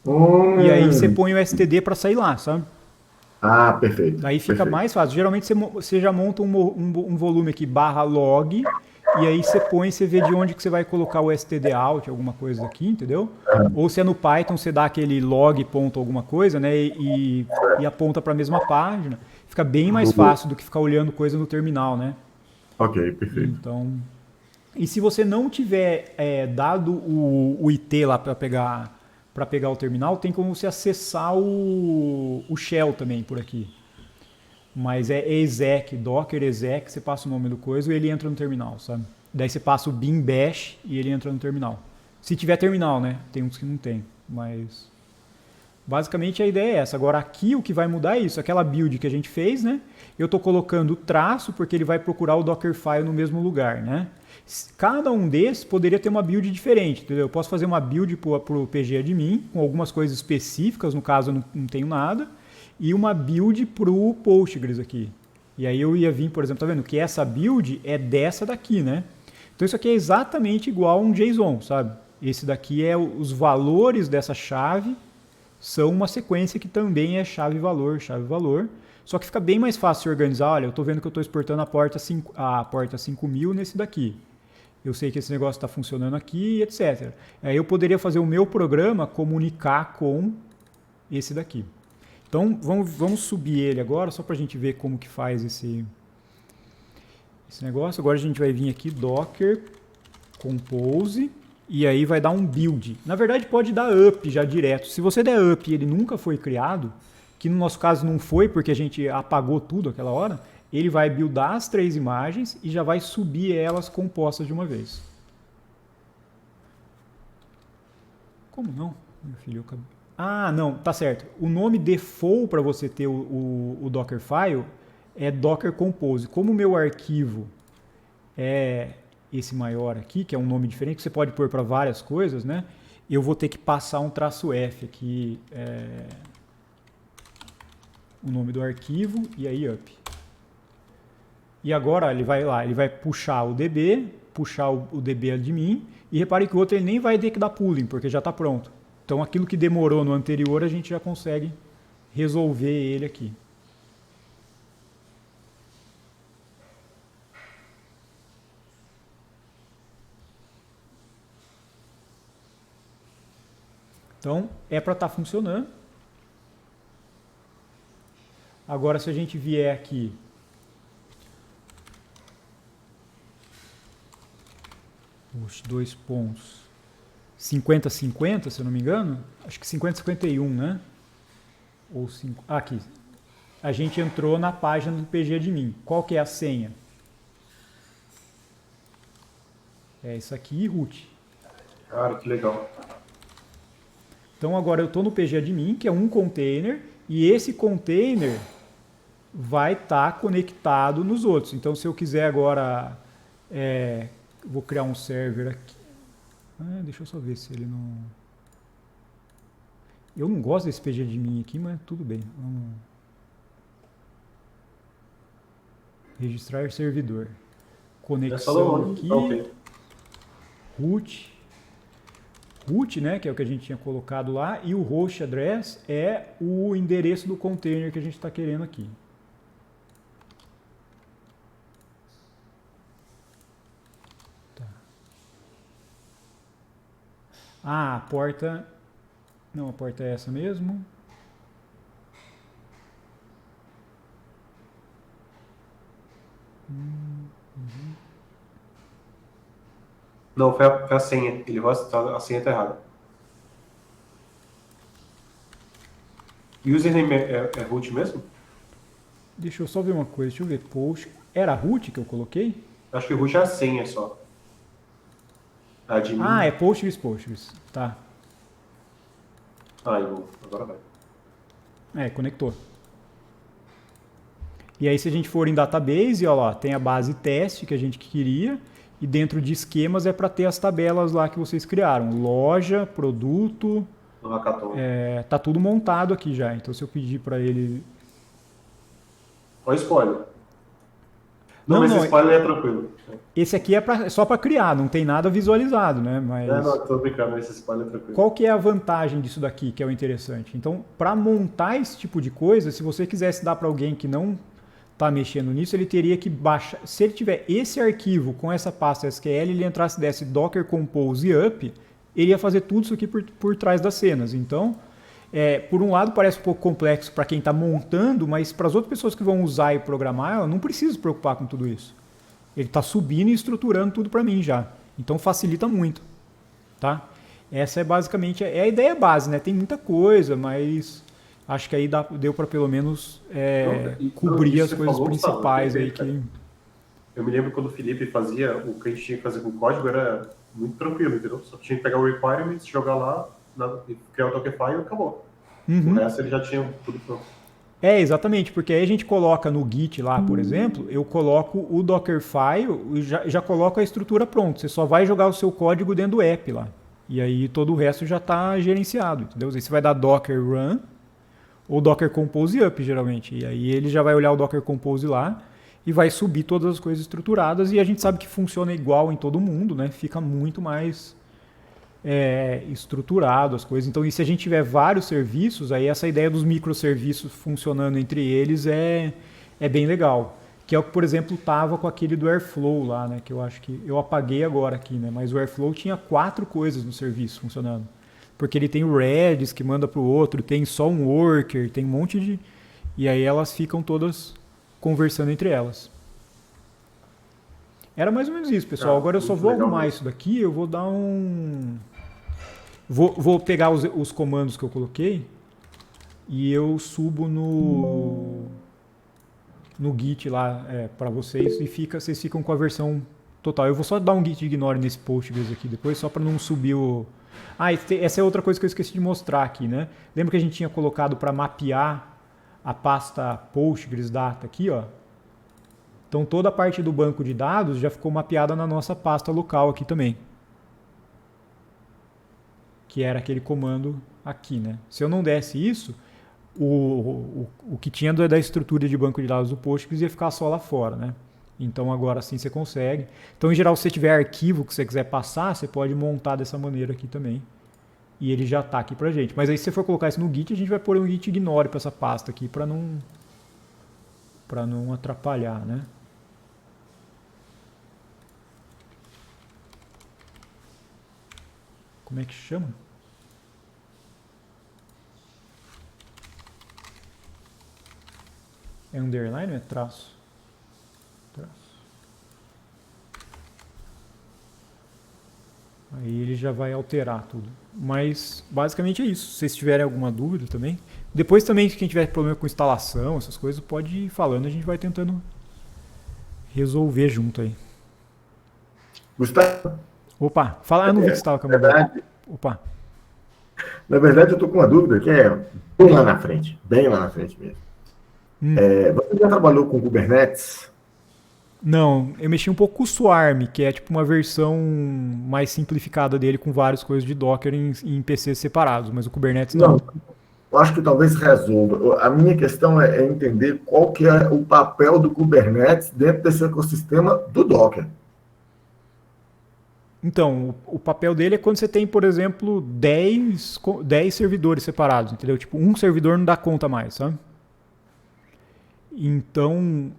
E aí você põe o STD para sair lá, sabe? Ah, perfeito. Aí fica mais fácil. Geralmente você já monta um volume aqui, /log, e aí você vê de onde que você vai colocar o std out, alguma coisa aqui, entendeu? Ou se é no Python, você dá aquele log ponto alguma coisa, né, e aponta para a mesma página. Fica bem mais fácil do que ficar olhando coisa no terminal, né? Ok, perfeito. Então, e se você não tiver dado o IT lá para pegar o terminal, tem como você acessar o shell também por aqui. Mas é exec, docker exec, você passa o nome do coisa e ele entra no terminal, sabe? Daí você passa o bin bash e ele entra no terminal. Se tiver terminal, né? Tem uns que não tem, mas basicamente a ideia é essa. Agora aqui o que vai mudar é isso, aquela build que a gente fez, né? Eu estou colocando o traço porque ele vai procurar o Dockerfile no mesmo lugar, né? Cada um desses poderia ter uma build diferente, entendeu? Eu posso fazer uma build para o pgadmin com algumas coisas específicas, no caso eu não tenho nada, e uma build para o Postgres aqui. E aí eu ia vir, por exemplo, tá vendo que essa build é dessa daqui, né? Então isso aqui é exatamente igual a um JSON, sabe? Esse daqui é os valores dessa chave, são uma sequência que também é chave-valor, chave-valor. Só que fica bem mais fácil de organizar. Olha, eu estou vendo que eu estou exportando a porta 5000 nesse daqui. Eu sei que esse negócio está funcionando aqui, etc. Aí eu poderia fazer o meu programa comunicar com esse daqui. Então, vamos subir ele agora, só para a gente ver como que faz esse negócio. Agora a gente vai vir aqui, Docker, Compose, e aí vai dar um build. Na verdade, pode dar up já direto. Se você der up e ele nunca foi criado, que no nosso caso não foi porque a gente apagou tudo aquela hora, ele vai buildar as 3 imagens e já vai subir elas compostas de uma vez. Como não, meu filho? Ah, não, tá certo. O nome default para você ter o Dockerfile é Docker Compose. Como o meu arquivo é esse maior aqui, que é um nome diferente, que você pode pôr para várias coisas, né? Eu vou ter que passar um -F aqui, o nome do arquivo, e aí up. E agora ele vai lá, ele vai puxar o DB, puxar o DB admin, e repare que o outro ele nem vai ter que dar pooling, porque já está pronto. Então aquilo que demorou no anterior, a gente já consegue resolver ele aqui. Então, é para estar funcionando. Agora, se a gente vier aqui, os 2 pontos, 50-50, se eu não me engano, acho que 50-51, né? Ou 5, aqui, a gente entrou na página do pgadmin. Qual que é a senha? É isso aqui, root. Cara, que legal. Então agora eu estou no pgadmin, que é um container, e esse container vai estar conectado nos outros. Então se eu quiser agora, vou criar um server aqui. Deixa eu só ver se ele não... Eu não gosto desse pgadmin aqui, mas tudo bem. Vamos registrar servidor. Conexão aqui. Root. Root, né, que é o que a gente tinha colocado lá, e o host address é o endereço do container que a gente está querendo aqui. Tá. Ah, a porta... Não, a porta é essa mesmo. Não, foi a senha. Ele vai, a senha tá errada. Username é root mesmo? Deixa eu só ver uma coisa, deixa eu ver. Post. Era root que eu coloquei? Acho que root é a senha só. Admin. Ah, é Postgres. Tá. Agora vai. Conectou. E aí, se a gente for em database, ó lá, tem a base teste que a gente queria. E dentro de esquemas é para ter as tabelas lá que vocês criaram. Loja, produto. No Hackathon. Tá tudo montado aqui já. Então, se eu pedir para ele... Olha o spoiler. Não, esse spoiler é tranquilo. Esse aqui é só para criar, não tem nada visualizado, né? Mas... Não, tô brincando, esse spoiler é tranquilo. Qual que é a vantagem disso daqui, que é o interessante? Então, para montar esse tipo de coisa, se você quisesse dar para alguém que não está mexendo nisso, ele teria que baixar... Se ele tiver esse arquivo com essa pasta SQL, ele entrasse, desse Docker Compose up, ele ia fazer tudo isso aqui por trás das cenas. Então, por um lado parece um pouco complexo para quem está montando, mas para as outras pessoas que vão usar e programar, ela não precisa se preocupar com tudo isso. Ele está subindo e estruturando tudo para mim já. Então facilita muito. Tá? Essa é basicamente a ideia base, né? Tem muita coisa, mas acho que aí deu para pelo menos cobrir as coisas principais aí que... Eu me lembro quando o Felipe fazia, o que a gente tinha que fazer com código era muito tranquilo, entendeu? Só tinha que pegar o requirements, jogar lá, criar o Dockerfile e acabou. O resto ele já tinha tudo pronto. Exatamente, porque aí a gente coloca no Git lá, por exemplo, eu coloco o Dockerfile e já coloco a estrutura pronta. Você só vai jogar o seu código dentro do app lá. E aí todo o resto já está gerenciado, entendeu? Aí você vai dar Docker Run ou Docker Compose Up, geralmente. E aí ele já vai olhar o Docker Compose lá e vai subir todas as coisas estruturadas. E a gente sabe que funciona igual em todo mundo, né? Fica muito mais... estruturado as coisas. Então, e se a gente tiver vários serviços, aí essa ideia dos microserviços funcionando entre eles é bem legal. Que é o que, por exemplo, estava com aquele do Airflow lá, né? Que eu acho que eu apaguei agora aqui, né? Mas o Airflow tinha 4 coisas no serviço funcionando. Porque ele tem o Redis que manda para o outro, tem só um worker, tem um monte de... E aí elas ficam todas conversando entre elas. Era mais ou menos isso, pessoal. Agora eu só vou arrumar isso daqui, eu vou dar um... Vou pegar os comandos que eu coloquei e eu subo no Git lá para vocês e vocês ficam com a versão total. Eu vou só dar um git ignore nesse Postgres aqui depois, só para não subir o... essa é outra coisa que eu esqueci de mostrar aqui, né? Lembra que a gente tinha colocado para mapear a pasta Postgres Data aqui, ó? Então toda a parte do banco de dados já ficou mapeada na nossa pasta local aqui também. Que era aquele comando aqui, né? Se eu não desse isso, o que tinha da estrutura de banco de dados do Postgres ia ficar só lá fora, né? Então agora sim você consegue. Então, em geral, se você tiver arquivo que você quiser passar, você pode montar dessa maneira aqui também. E ele já está aqui pra gente. Mas aí se você for colocar isso no Git, a gente vai pôr um git ignore para essa pasta aqui para não atrapalhar, né? Como é que chama? É underline ou é traço? Traço. Aí ele já vai alterar tudo. Mas basicamente é isso. Se vocês tiverem alguma dúvida também. Depois também, se quem tiver problema com instalação, essas coisas, pode ir falando. A gente vai tentando resolver junto aí. Gustavo? Opa, fala, eu não vi que você estava com a mão. Opa. Na verdade, eu estou com uma dúvida que é bem lá na frente mesmo. Você já trabalhou com Kubernetes? Não, eu mexi um pouco com o Swarm, que é tipo uma versão mais simplificada dele com várias coisas de Docker em PCs separados, mas o Kubernetes não. Eu acho que talvez resolva. A minha questão é entender qual que é o papel do Kubernetes dentro desse ecossistema do Docker. Então, o papel dele é quando você tem, por exemplo, 10 servidores separados, entendeu? Tipo, um servidor não dá conta mais, sabe? Então,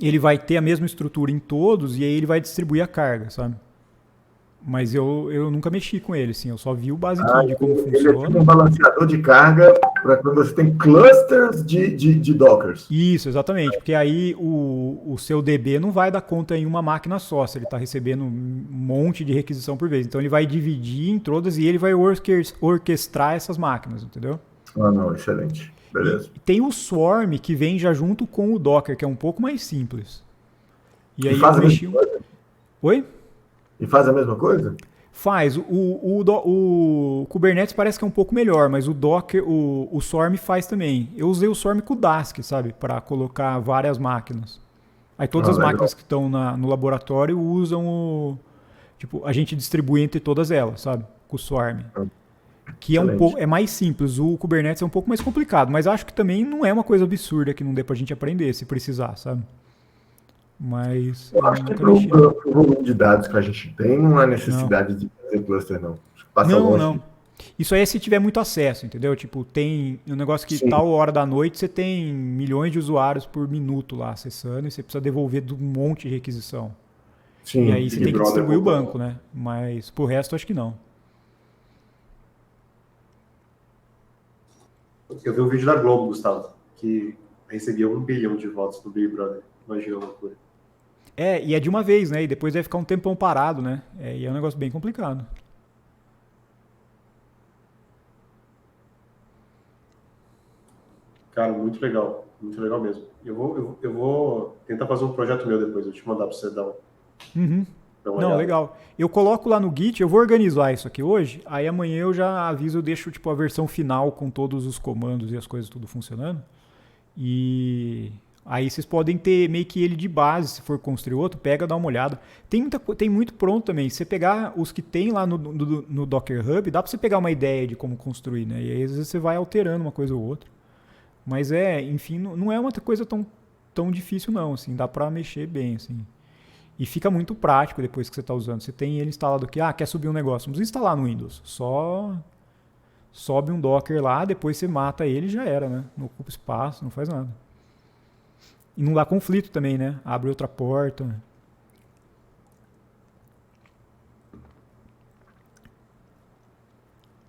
ele vai ter a mesma estrutura em todos e aí ele vai distribuir a carga, sabe? Mas eu nunca mexi com ele, assim, eu só vi o basiquinho de como Ele funciona. é tipo um balanceador de carga para quando você tem clusters de Dockers. Isso, exatamente, porque aí o seu DB não vai dar conta em uma máquina só, se ele está recebendo um monte de requisição por vez. Então ele vai dividir em todas e ele vai orquestrar essas máquinas, entendeu? Ah, não, excelente. Beleza. E tem o Swarm que vem já junto com o Docker, que é um pouco mais simples. E aí faz eu a mexi. mesma coisa? Oi? E faz a mesma coisa? Faz. O Kubernetes parece que é um pouco melhor, mas o Docker, o Swarm faz também. Eu usei o Swarm com o Dask, sabe? Para colocar várias máquinas. Aí todas as legal. máquinas que estão no laboratório usam o. Tipo, a gente distribui entre todas elas, sabe? Com o Swarm. Que é é mais simples. O Kubernetes é um pouco mais complicado, mas acho que também não é uma coisa absurda que não dê pra gente aprender se precisar, sabe? Mas eu acho que para o volume de dados que a gente tem, não há necessidade de fazer cluster, não. Passa longe. Não. Isso aí é se tiver muito acesso, entendeu? Tipo, tem um negócio que tal hora da noite você tem milhões de usuários por minuto lá acessando e você precisa devolver um monte de requisição. Sim, e aí você tem que distribuir o banco, né? Mas pro resto acho que não. Eu vi um vídeo da Globo, Gustavo, que recebia 1 bilhão de votos do Big Brother. Imagina a loucura. E é de uma vez, né? E depois vai ficar um tempão parado, né? E é um negócio bem complicado. Cara, muito legal mesmo. Eu vou tentar fazer um projeto meu depois, eu te mandar pra você dar uma Não, olhada. legal. Eu coloco lá no Git, eu vou organizar isso aqui hoje, aí amanhã eu já aviso, eu deixo tipo a versão final com todos os comandos e as coisas tudo funcionando. E aí vocês podem ter meio que ele de base, se for construir outro, pega, dá uma olhada. Tem muito pronto também. Se você pegar os que tem lá no Docker Hub, dá pra você pegar uma ideia de como construir, né? E aí às vezes você vai alterando uma coisa ou outra. Mas enfim, não é uma coisa tão difícil não, assim, dá pra mexer bem, assim. E fica muito prático depois que você está usando. Você tem ele instalado aqui, quer subir um negócio, não precisa instalar no Windows. Só sobe um Docker lá, depois você mata ele e já era, né? Não ocupa espaço, não faz nada. E não dá conflito também, né? Abre outra porta.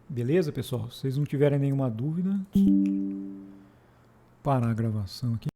Beleza, pessoal? Se vocês não tiverem nenhuma dúvida, parar a gravação aqui.